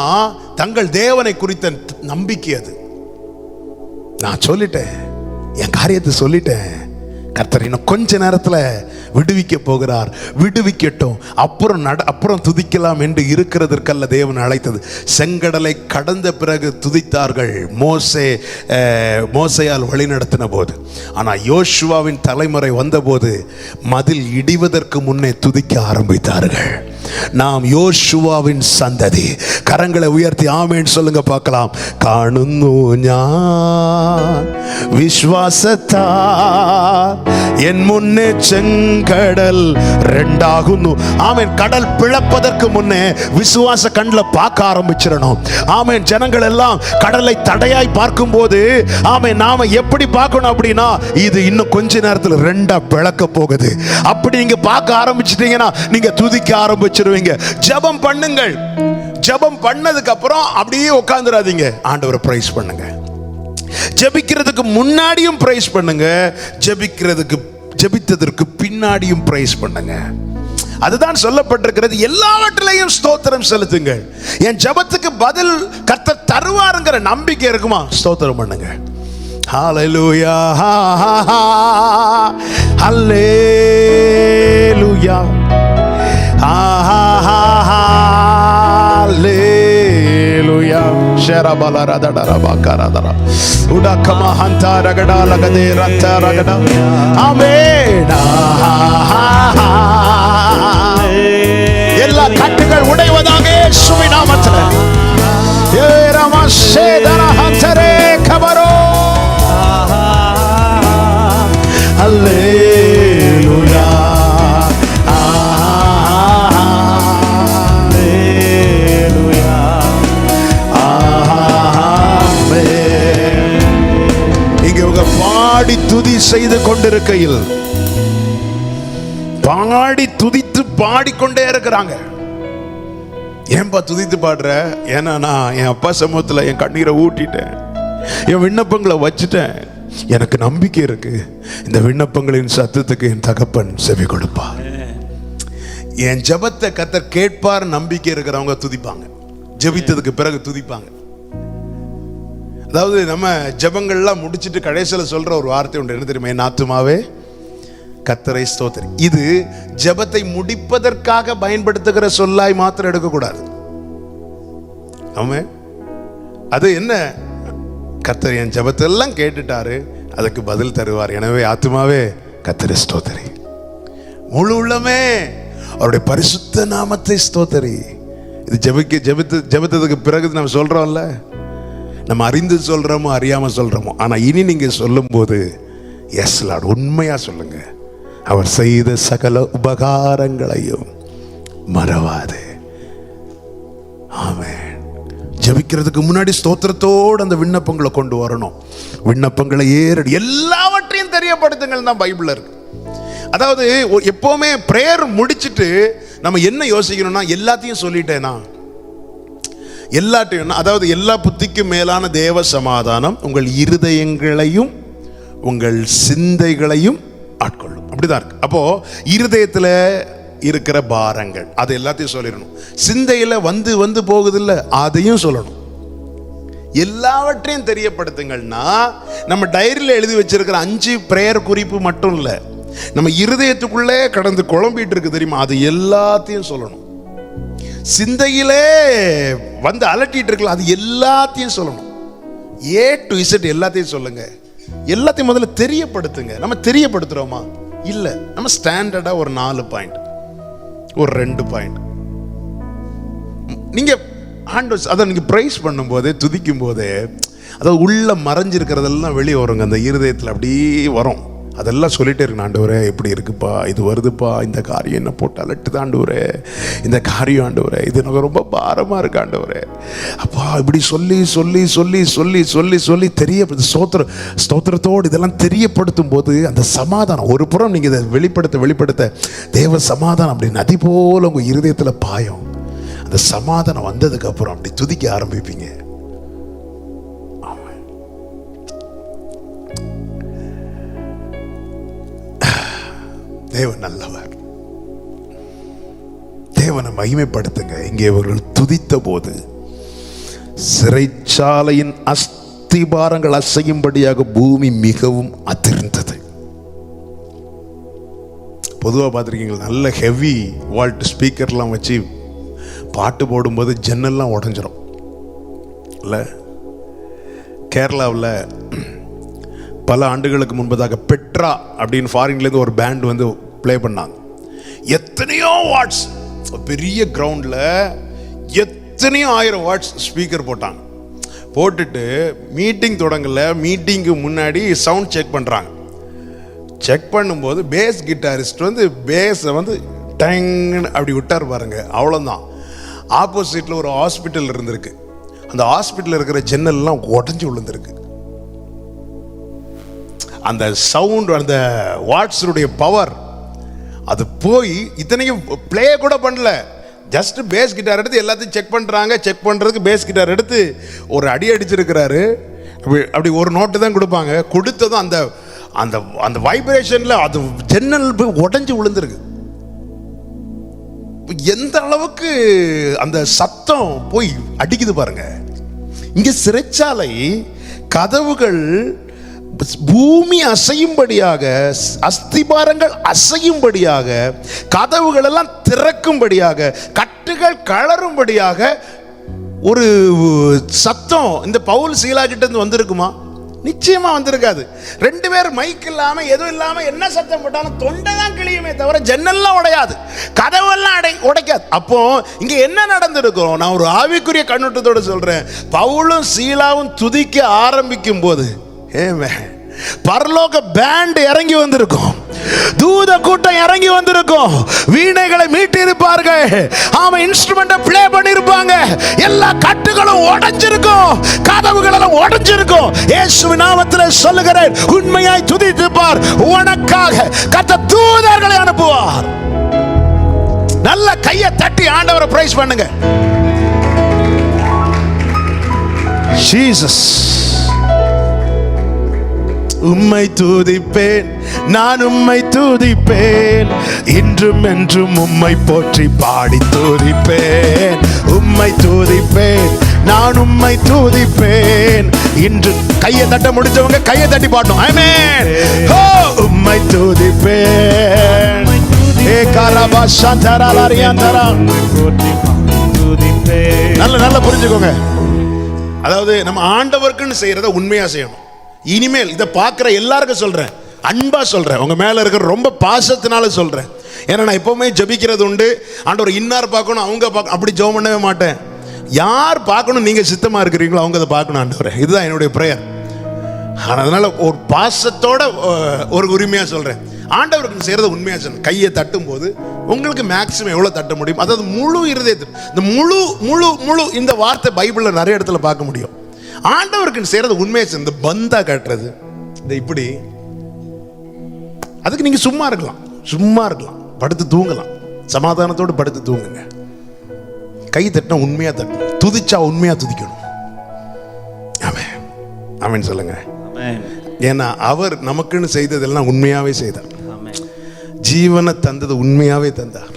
A: தங்கள் தேவனை குறித்த நம்பிக்கை அது. நான் சொல்லிட்டேன், என் காரியத்தை சொல்லிட்டேன், கர்த்தர் இன்னும் கொஞ்ச நேரத்துல விடுவிக்க போகிறார், விடுவிக்கட்டும், அப்புறம் துதிக்கலாம் என்று இருக்கிறதற்கல்ல தேவன் அழைத்தது. செங்கடலை கடந்த பிறகு துதித்தார்கள் மோசேயால் வழிநடத்தின போது. ஆனால் யோசுவாவின் தலைமுறை வந்தபோது மதில் இடிவதற்கு முன்னே துதிக்க ஆரம்பித்தார்கள். நாம் யோசுவாவின் சந்ததி. கரங்களை உயர்த்தி ஆமென் சொல்லுங்க பார்க்கலாம். കാണുന്നു ഞാൻ വിശ്വാസത്താ എൻ മുന്നേ ചെങ്കടൽ ரெண்டாகுന്നു. ஆமென். கடல் பிளப்பதற்கு முன்னே விசுவாச கண்ணில் பார்க்க ஆரம்பிச்சிடணும். ஆமென். ஜனங்கள் எல்லாம் கடலை தடையாய் பார்க்கும் போது ஆமென், நாம எப்படி பார்க்கணும் அப்படின்னா, இது இன்னும் கொஞ்ச நேரத்தில் ரெண்டா பிளக்க போகுது. அப்படி நீங்க பார்க்க ஆரம்பிச்சிட்டீங்கன்னா நீங்க துதிக்க ஆரம்பிச்சிருவீங்க. ஜெபம் பண்ணுங்கள். ஜெபம் பண்ணதுக்கு அப்புறம் அப்படியே உட்கார்ந்துடாதீங்க, ஆண்டவரை பிரைஸ் பண்ணுங்க. ஜெபிக்கிறதுக்கு முன்னாடியும் பிரைஸ் பண்ணுங்க, ஜெபித்ததற்கு பின்னாடியும் பிரைஸ் பண்ணுங்க. அதுதான் சொல்லப்பட்டிருக்கிறது. எல்லாவற்றிலையும் ஸ்தோத்திரம் செலுத்துங்கள். என் ஜெபத்துக்கு பதில் கர்த்தர் தருவாருங்கிற நம்பிக்கை இருக்குமா? ஸ்தோத்திரம் பண்ணுங்க. ஹல்லேலூயா, ஹல்லேலூயா, ஹல்லேலூயா. ஷரபலரதடரபகரதர உடகமஹந்தரகடலகதேரந்தரகட. ஆமென். எல்லா கட்டுகள் உடைவதாக இயேசுவின் நாமத்தில். ஏரமசேதரஹந்தரே கபரோ. ஹல்லேலூயா, ஹல்லேலூயா, ஆமென். இங்க உங்க பாடி துதி செய்து கொண்டிருக்கையில் பாடி துதித்து பாடிக்கொண்டே இருக்கிறாங்க. ஏன்பா துதித்து பாடுற? ஏன்னா நான் என் அப்பா சமூகத்தில் என் கண்ணீரை ஊட்டிட்டேன், என் விண்ணப்பங்களை வச்சுட்டேன். எனக்கு நம்பிக்கை இருக்கு, இந்த விண்ணப்பங்களின் சத்தத்துக்கு என் தகப்பன் செவி கொடுப்பார். என் ஜெபத்தை கர்த்தர் கேட்பார் நம்பிக்கை இருக்கிறவங்க துதிப்பாங்க. ஜெபித்ததுக்கு பிறகு துதிப்பாங்க. அதாவது நம்ம ஜெபங்கள்லாம் முடிச்சுட்டு கடைசியில் சொல்ற ஒரு வார்த்தை உண்டு, என்ன தெரியுமா? என் ஆத்துமாவே கர்த்தரை ஸ்தோத்திரி. இது ஜெபத்தை முடிப்பதற்காக பயன்படுத்துகிற சொல்லாய் மாத்திரம் எடுக்கக்கூடாது. ஆமென். அது என்ன? கர்த்தர் என் ஜெபத்தெல்லாம் கேட்டுட்டாரு, அதுக்கு பதில் தருவார். எனவே ஆத்துமாவே கர்த்தரை ஸ்தோத்திரி, முழு உள்ளமே அவருடைய பரிசுத்த நாமத்தை ஸ்தோத்திரி. இது ஜெபித்ததுக்கு பிறகு நம்ம சொல்றோம்ல, நம்ம அறிந்து சொல்றோமோ அறியாம சொல்றோமோ, ஆனா இனி நீங்க சொல்லும் போது எஸ் லார்ட், உண்மையா சொல்லுங்க. அவர் செய்த சகல உபகாரங்களையும் மறவாது. ஆமென். ஜெபிக்கிறதுக்கு முன்னாடி ஸ்தோத்திரத்தோடு அந்த விண்ணப்பங்களை கொண்டு வரணும். விண்ணப்பங்களை ஏறடி எல்லாவற்றையும் தெரியப்படுத்துங்கள் தான் பைபிள்ல இருக்கு. அதாவது எப்பவுமே பிரேயர் முடிச்சிட்டு நம்ம என்ன யோசிக்கணும்னா, எல்லாத்தையும் சொல்லிட்டேனா, எல்லாத்தையும், அதாவது எல்லா புத்திக்கும் மேலான தேவ சமாதானம் உங்கள் இருதயங்களையும் உங்கள் சிந்தைகளையும் ஆட்கொள்ளும். அப்படிதான் இருக்கு. அப்போ இருதயத்துல இருக்கிற பாரங்கள் அது எல்லாத்தையும் சொல்லிடணும். சிந்தையில வந்து வந்து போகுது இல்ல, அதையும் சொல்லணும். எல்லாவற்றையும் தெரியப்படுத்துங்கள்னா, நம்ம டைரியில் எழுதி வச்சிருக்கிற 5 பிரேயர் குறிப்பு மட்டும் இல்ல, நம்ம இருதயத்துக்குள்ளே கடந்து குழம்பிட்டு இருக்கு தெரியுமா, அது எல்லாத்தையும் சொல்லணும். சிந்தையிலே வந்து அலட்டிட்டு இருக்கலாம், அது எல்லாத்தையும் சொல்லணும். A to Z எல்லாத்தையும் சொல்லுங்க. எல்லாத்தையும் முதல்ல தெரியப்படுத்துங்க. நம்ம தெரியப்படுத்துறோமா? இல்ல, நம்ம ஸ்டாண்டர்டா ஒரு 4 பாயிண்ட், ஒரு 2 பாயிண்ட் நீங்க ஆண்டவர் அதை நீங்க பிரைஸ் பண்ணும்போது, துதிக்கும் போதே, அதாவது உள்ள மறைஞ்சிருக்கிறதெல்லாம் வெளியே வருங்க. அந்த இருதயத்தில் அப்படியே வரும். அதெல்லாம் சொல்லிட்டே இருக்கு. ஆண்டவரே இப்படி இருக்குப்பா, இது வருதுப்பா, இந்த காரியம் என்ன போட்டு அலட்டுது ஆண்டவரே, இந்த காரியம் ஆண்டவரே, இது எனக்கு ரொம்ப பாரமா இருக்கு ஆண்டவரே, அப்பா, இப்படி சொல்லி சொல்லி சொல்லி சொல்லி சொல்லி சொல்லி ஸ்தோத்திரத்தோடு இதெல்லாம் தெரியப்படுத்தும் போது அந்த சமாதானம், ஒரு புறம் நீங்க இதை வெளிப்படுத்த தேவ சமாதானம் அப்படி நதி போல உங்க இருதயத்துல பாயும். அந்த சமாதானம் வந்ததுக்கு அப்புறம் அப்படி துதிக்க ஆரம்பிப்பீங்க. தேவன் நல்லவர். தேவனை மகிமைப்படுத்துங்க. இங்கே இவர்கள் துதித்த போது சிறைச்சாலையின் அஸ்திபாரங்கள் அசையும்படியாக பூமி மிகவும் அதிர்ந்தது. பொதுவாக பார்த்துருக்கீங்களா, நல்ல ஹெவி வால்ட் ஸ்பீக்கர்லாம் வச்சு பாட்டு போடும்போது ஜன்னல்லாம் உடஞ்சிரும் இல்லை? கேரளாவில் பல ஆண்டுகளுக்கு முன்பதாக பெட்ரா அப்படின்னு ஃபாரின்லேருந்து ஒரு பேண்ட் வந்து ப்ளே பண்ணாங்க. எத்தனையோ வாட்ஸ், பெரிய கிரவுண்டில் எத்தனையோ 1000 வாட்ஸ் ஸ்பீக்கர் போட்டாங்க. போட்டுட்டு மீட்டிங் தொடங்கல, மீட்டிங்கு முன்னாடி சவுண்ட் செக் பண்ணுறாங்க. செக் பண்ணும்போது பேஸ் கிட்டாரிஸ்ட் வந்து பேஸை வந்து டங்குன்னு அப்படி விட்டார் பாருங்க, அவ்வளோதான். ஆப்போசிட்டில் ஒரு ஹாஸ்பிட்டல் இருந்திருக்கு. அந்த ஹாஸ்பிட்டலில் இருக்கிற ஜன்னல்லாம் உடஞ்சி விழுந்திருக்கு. அந்த சவுண்ட், அந்த வாட்ஸுடைய பவர் அது போய் இத்தனைக்கும் பிளே கூட பண்ணல, ஜஸ்ட் பேஸ் கிட்டார் எடுத்து எல்லாத்தையும் செக் பண்ணுறாங்க. செக் பண்ணுறதுக்கு பேஸ் கிட்டார் எடுத்து ஒரு அடி அடிச்சிருக்கிறாரு. அப்படி ஒரு நோட்டு தான் கொடுப்பாங்க. கொடுத்ததும் அந்த அந்த அந்த வைப்ரேஷனில் அது ஜன்னல் போய் உடஞ்சி விழுந்திருக்கு. எந்த அளவுக்கு அந்த சத்தம் போய் அடிக்குது பாருங்க. இங்க சிறைச்சாலை கதவுகள் பூமி அசையும்படியாக, அஸ்திபாரங்கள் அசையும்படியாக, கதவுகள் எல்லாம் திறக்கும்படியாக, கட்டுகள் கழறும்படியாக ஒரு சத்தம் இந்த பவுல் சீலா கிட்ட இருந்து வந்திருக்குமா? நிச்சயமா வந்திருக்காது. 2 பேர் மைக் இல்லாம எதுவும் இல்லாம என்ன சத்தம் போட்டாலும் தொண்டை தான் கிளியுமே தவிர ஜன்னல்லாம் உடையாது, கதவெல்லாம் உடைக்காது. அப்போ இங்க என்ன நடந்திருக்கும்? நான் ஒரு ஆவிக்குரிய கண்ணோட்டத்தோடு சொல்றேன். பவுலும் சீலாவும் துதிக்க ஆரம்பிக்கும் போது பரலோக பேண்ட் இறங்கி வந்திருக்கும், தூத கூட்டம் இறங்கி வந்திருக்கும், வீணைகளை மீட்டி இருப்பார்கள், ஆமா, இன்ஸ்ட்ருமெண்ட்டை ப்ளே பண்ணிருப்பாங்க, எல்லா கட்டுகளும் உடைஞ்சிருக்கும், கதவுகள் எல்லாம் உடைஞ்சிருக்கும். இயேசுவின் நாமத்தில் சொல்லுகிறேன், உண்மையாய் துதித்து பார், உனக்காக கர்த்தர் தூதர்களை அனுப்புவார். நல்ல கையை தட்டி ஆண்டவரை பிரைஸ் பண்ணுங்க. ஜீசஸ், உம்மை துதிப்பேன், நான் உம்மை துதிப்பேன், இன்றும் என்றும் உம்மை போற்றி பாடி துதிப்பேன். உம்மை துதிப்பேன், நான் உம்மை துதிப்பேன், இன்று. கையை தட்ட முடிச்சவங்க கையை தட்டி பாடணும். ஆமென். ஓ, உம்மை துதிப்பேன். ஏ கரபா சந்தரலரியாந்தரா. நல்ல நல்ல புரிஞ்சுக்கோங்க. அதாவது நம்ம ஆண்டவருக்குன்னு செய்யறத உண்மையா செய்யணும். இனிமேல் இதை பார்க்குற எல்லாருக்கும் சொல்றேன், அன்பா சொல்றேன், உங்க மேல இருக்கிற ரொம்ப பாசத்தினால சொல்றேன். ஏன்னா நான் எப்பவுமே ஜபிக்கிறது உண்டு, ஆண்டவர் இன்னார் பார்க்கணும் அவங்க பார்க்கணும் அப்படி ஜெபம் பண்ணவே மாட்டேன். யார் பார்க்கணும் நீங்க சித்தமா இருக்கிறீங்களோ அவங்க அதை பார்க்கணும் ஆண்டவரே, இதுதான் என்னுடைய பிரேயர். அதனால ஒரு பாசத்தோட ஒரு உரிமையா சொல்றேன், ஆண்டவருக்கு செய்யறத உண்மையா சொல்றேன். கையை தட்டும் போது உங்களுக்கு மேக்சிமம் எவ்வளவு தட்ட முடியும், அதாவது முழு இருதயத்தில். இந்த முழு முழு முழு இந்த வார்த்தை பைபிள்ல நிறைய இடத்துல பார்க்க முடியும். ஆண்டவருக்கு செய்யறது உண்மையா, இந்த பந்தா காட்டுறது, இந்த இப்படி, அதுக்கு நீங்க சும்மா இருக்கலாம், சும்மா இருக்கலாம், படுத்து தூங்கலாம், சமாதானத்தோடு படுத்து தூங்குங்க. கை தட்டினா உண்மையா தட்டணும், துதிச்சா உண்மையா துதிக்கணும். ஆமென் ஆமென் சொல்லுங்க. ஏன்னா அவர் நமக்குன்னு செய்ததெல்லாம் உண்மையாவே செய்தார். ஜீவனை தந்தது உண்மையாவே தந்தார்.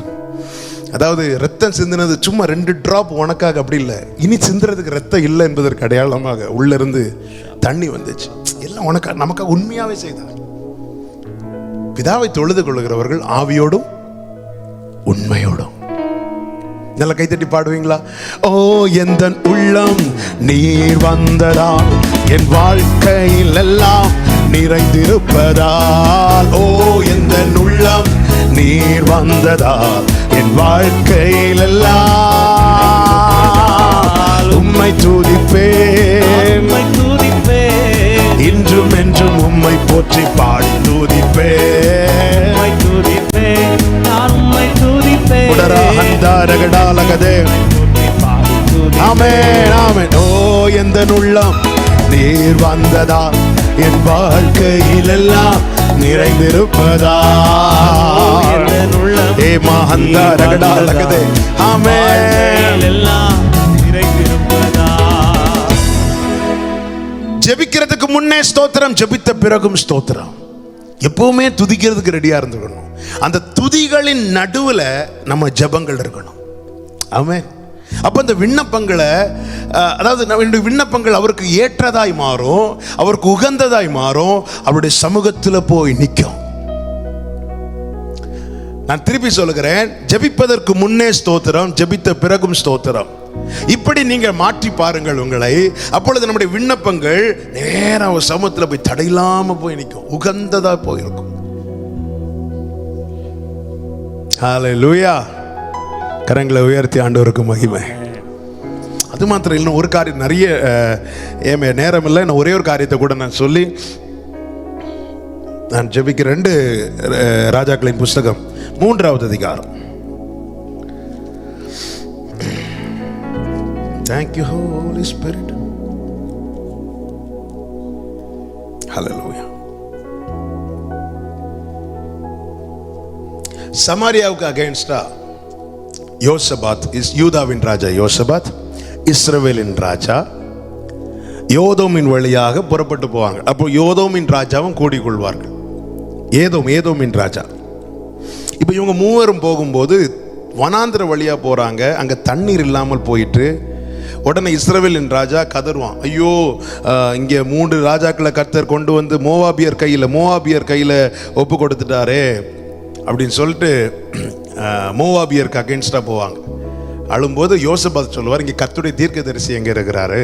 A: அதாவது ரத்தம் சிந்தினது சும்மா 2 டிராப் உனக்காக அப்படி இல்லை, இனி சிந்துறதுக்கு ரத்தம் இல்லை என்பதற்கு அடையாளமாக உள்ள இருந்து தண்ணி வந்துச்சு. எல்லாம் உனக்காக நமக்காக உண்மையாவே செய்தார். பிதாவை தொழுது கொள்ளுகிறவர்கள் ஆவியோடும் உண்மையோடும். நல்ல கைத்தட்டி பாடுவீங்களா? ஓ எந்த உள்ளம் நீர் வந்ததால் என் வாழ்க்கையில் எல்லாம் நிறைந்திருப்பதால். ஓ எந்த உள்ளம் நீர் வந்ததால் என் வாழ்க்கையில் எல்லாம் உம்மை துதிப்பேன், இன்றும் என்றும் உம்மை போற்றி பாடி துதிப்பேன். ஆமென் ஆமென். ஓ எந்த உள்ளம் நீர் வந்ததா என் வாழ்க்கையில் எல்லாம் நிறைந்திருப்பதா. ஏ மஹந்தா ரகடா லகதே. ஆமென். ஜெபிக்கிறதுக்கு முன்னே ஸ்தோத்திரம், ஜெபித்த பிறகும் ஸ்தோத்திரம். எப்பவுமே துதிக்கிறதுக்கு ரெடியா இருந்துக்கணும். அந்த துதிகளின் நடுவுல நம்ம ஜெபங்கள் இருக்கணும். ஆமென். அப்ப அந்த விண்ணப்பங்களை, அதாவது நம்முடைய விண்ணப்பங்கள் அவருக்கு ஏற்றதாய் மாறும், அவருக்கு உகந்ததாய் மாறும், அவருடைய சமூகத்தில் போய் நிற்கும். நான் திருப்பி சொல்லுகிறேன், ஜெபிப்பதற்கு முன்னே ஸ்தோத்திரம், ஜெபித்த பிறகும் ஸ்தோத்திரம். இப்படி நீங்க மாற்றி பாருங்கள் உங்களை. அப்பொழுது நம்முடைய விண்ணப்பங்கள் நேரா ஒரு சமூகத்தில் போய் தடையில்லாம போய் நிற்கும், உகந்ததா போயிருக்கும். ஹல்லேலூயா. கரங்களை உயர்த்தி ஆண்டவருக்கு மகிமை. அது மாத்திரம் இல்லை, ஒரு காரியம், நிறைய நேரம் இல்லை, நான் ஒரே ஒரு காரியத்தை கூட நான் சொல்லி நான் ஜெபிக்கிற 2 ராஜாக்களின் புஸ்தகம் 3வது அதிகாரம். Thank you Holy Spirit. Hallelujah. சமாரியாவுக்கு அகைன்ஸ்டா யோசபாத், யூதாவின் ராஜா யோசபாத், இஸ்ரவேலின் ராஜா யோதோமின் வழியாக புறப்பட்டு போவாங்க. அப்போ யோதோமின் ராஜாவும் கூடிக்கொள்வார்கள். ஏதோமின் ராஜா. இப்போ இவங்க மூவரும் போகும்போது வனாந்திர வழியா போறாங்க. அங்க தண்ணீர் இல்லாமல் போயிட்டு உடனே இஸ்ரவேலின் ராஜா கதறுவான், ஐயோ இங்கே 3 ராஜாக்களை கர்த்தர் கொண்டு வந்து மோவாபியர் கையில் ஒப்பு கொடுத்துட்டாரே அப்படின்னு சொல்லிட்டு மோவாபியருக்கு அகேன்ஸ்டா போவாங்க. அழும்போது யோசபாத் சொல்லுவார், இங்கே கர்த்தருடைய தீர்க்கதரிசி எங்கே இருக்கிறாரு,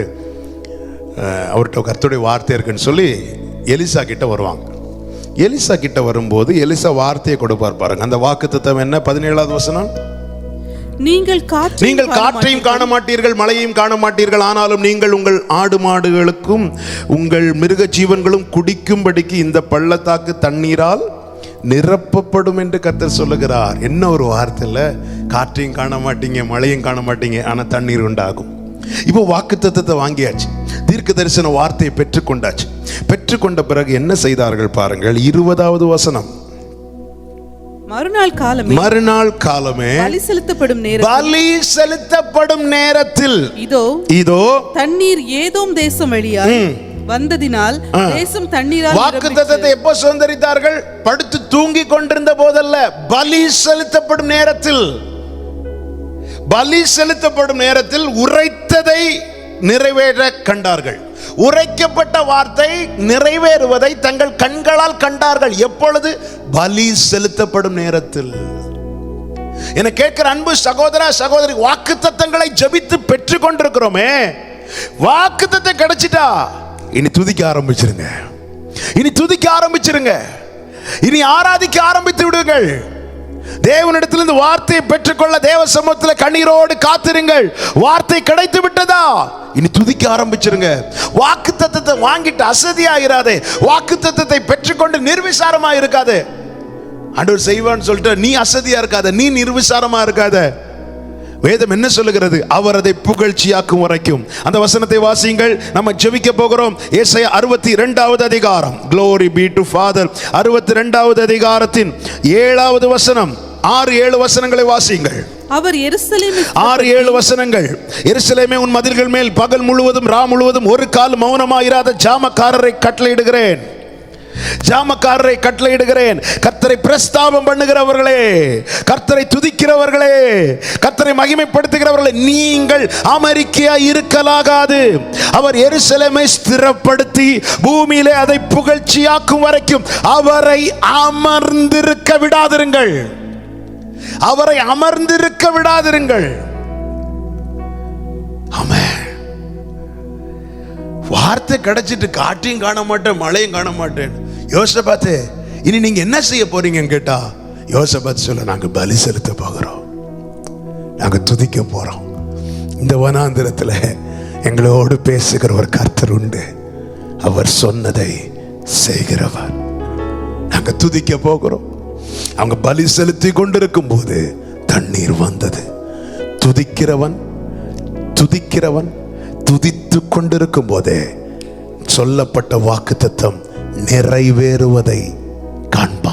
A: அவர்கிட்ட கர்த்தருடைய வார்த்தை இருக்குன்னு சொல்லி எலிசா கிட்ட வருவாங்க. எலிசா கிட்ட வரும்போது எலிசா வார்த்தையை கொடுப்பார் பாருங்க. அந்த வாக்குத்தத்தம் என்ன? 17வது வசனம். நீங்கள் காற்றையும் காண மாட்டீர்கள், மழையையும் காண மாட்டீர்கள், ஆனாலும் நீங்கள் உங்கள் ஆடு மாடுகளுக்கும் உங்கள் மிருக ஜீவன்களும் குடிக்கும்படிக்கு இந்த பள்ளத்தாக்கு தண்ணீரால் நிரப்பப்படும் என்று கர்த்தர் சொல்லுகிறார். என்ன ஒரு வார்த்தை இல்ல? காற்றையும் காண மாட்டீங்க, மழையும் காண மாட்டீங்க, ஆனா தண்ணீர் உண்டாகும். இப்போ வாக்குத்தத்தத்தை வாங்கியாச்சு, தீர்க்க தரிசன வார்த்தையை பெற்றுக்கொண்டாச்சு. பெற்றுக்கொண்ட பிறகு என்ன செய்தார்கள் பாருங்கள், 20வது வசனம்.
B: மறுநாள் காலமே பலி செலுத்தப்படும் நேரத்தில் இதோ தண்ணீர் ஏதோம் தேசம் வழியாய் வந்ததினால் தேசம் தண்ணீரால்.
A: வாக்குத்தத்தத்தை எப்போ சுதந்தரித்தார்கள்? படுத்து தூங்கி கொண்டிருந்த போதல்ல, பலி செலுத்தப்படும் நேரத்தில். பலி செலுத்தப்படும் நேரத்தில் உரைத்ததை நிறைவேற கண்டார்கள். உரைக்கப்பட்ட வார்த்தை நிறைவேறுவதை தங்கள் கண்களால் கண்டார்கள். எப்பொழுது? பலி செலுத்தப்படும் நேரத்தில். என கேட்கிற அன்பு சகோதர சகோதரி, வாக்குத்தத்தங்களை ஜெபித்து பெற்றுக் கொண்டிருக்கிறோமே, வாக்குத்தத்தம் கிடைச்சிட்டா இனி துதிக்க ஆரம்பிச்சிருங்க, இனி துதிக்க ஆரம்பிச்சிருங்க, இனி ஆராதிக்க ஆரம்பித்து விடுங்கள். தேவனிடத்திலிருந்து வார்த்தையை பெற்றுக்கொள்ள தேவ சமூகத்தில் கண்ணீரோடு காத்திருங்கள். வார்த்தை கிடைத்து விட்டதா, இனி துதிக்க ஆரம்பிச்சிருங்க. வாக்குத்தத்தத்தை வாங்கிட்டு அசதியாகிறாதே, வாக்குத்தத்தத்தை பெற்றுக்கொண்டு நிர்விசாரமா இருக்காதே. ஆண்டவர் செய்வான்னு சொல்லிட்டு நீ அசதியா இருக்காத, நீ நிர்விசாரமா இருக்காத. வேதம் என்ன சொல்லுகிறது? அவர் அதை புகழ்ச்சியாக்கும் வரைக்கும். அந்த வசனத்தை வாசியுங்கள். நம்ம ஜெபிக்க போகிறோம். ஏசாயா 62வது அதிகாரம், Glory be to Father, 62வது அதிகாரத்தின் 7வது வசனம். 6-7 வசனங்களை வாசியுங்கள்.
B: அவர் எருசலேமில்
A: 6-7 வசனங்கள். எருசலேமே, உன் மதில்கள் மேல் பகல் முழுவதும் ரா முழுவதும் ஒரு கால் மௌனமாயிராத ஜாமக்காரரை கட்டளையிடுகிறேன், ஜாமக்காரரை கட்டளையிடுகிறேன். கர்த்தரை பிரஸ்தாபம் பண்ணுகிறவர்களே, கர்த்தரை துதிக்கிறவர்களே, கர்த்தரை மகிமைப்படுத்துகிறவர்களே, நீங்கள் அமெரிக்கையா இருக்கலாகாது. அவர் எருசலேமை ஸ்திரப்படுத்தி பூமியிலே அதை புகழ்ச்சியாக்கும் வரைக்கும் அவரை அமர்ந்திருக்க விடாதிருங்கள், அவரை அமர்ந்திருக்க விடாதிருங்கள். ஆமென். வார்த்தை கிடைச்சிட்டு காற்றையும் காண மாட்டேன், மழையும் காண மாட்டேன். யோசபாத்து, இனி நீங்க என்ன செய்ய போறீங்கன்னு கேட்டா, யோசபாத் சொல்ல, நாங்க பலி செலுத்த போகிறோம், நாங்க துதிக்க போறோம். இந்த வனாந்திரத்துல எங்களோடு பேசுகிற ஒரு கர்த்தர் உண்டு, அவர் சொன்னதை செய்கிறவர். நாங்க துதிக்க போகிறோம். அவங்க பலி செலுத்தி கொண்டிருக்கும் போது தண்ணீர் வந்தது. துதிக்கிறவன் துதித்து கொண்டிருக்கும் போதே சொல்லப்பட்ட வாக்குத்தத்தம் நிறைவேறுவதை காண்பான்.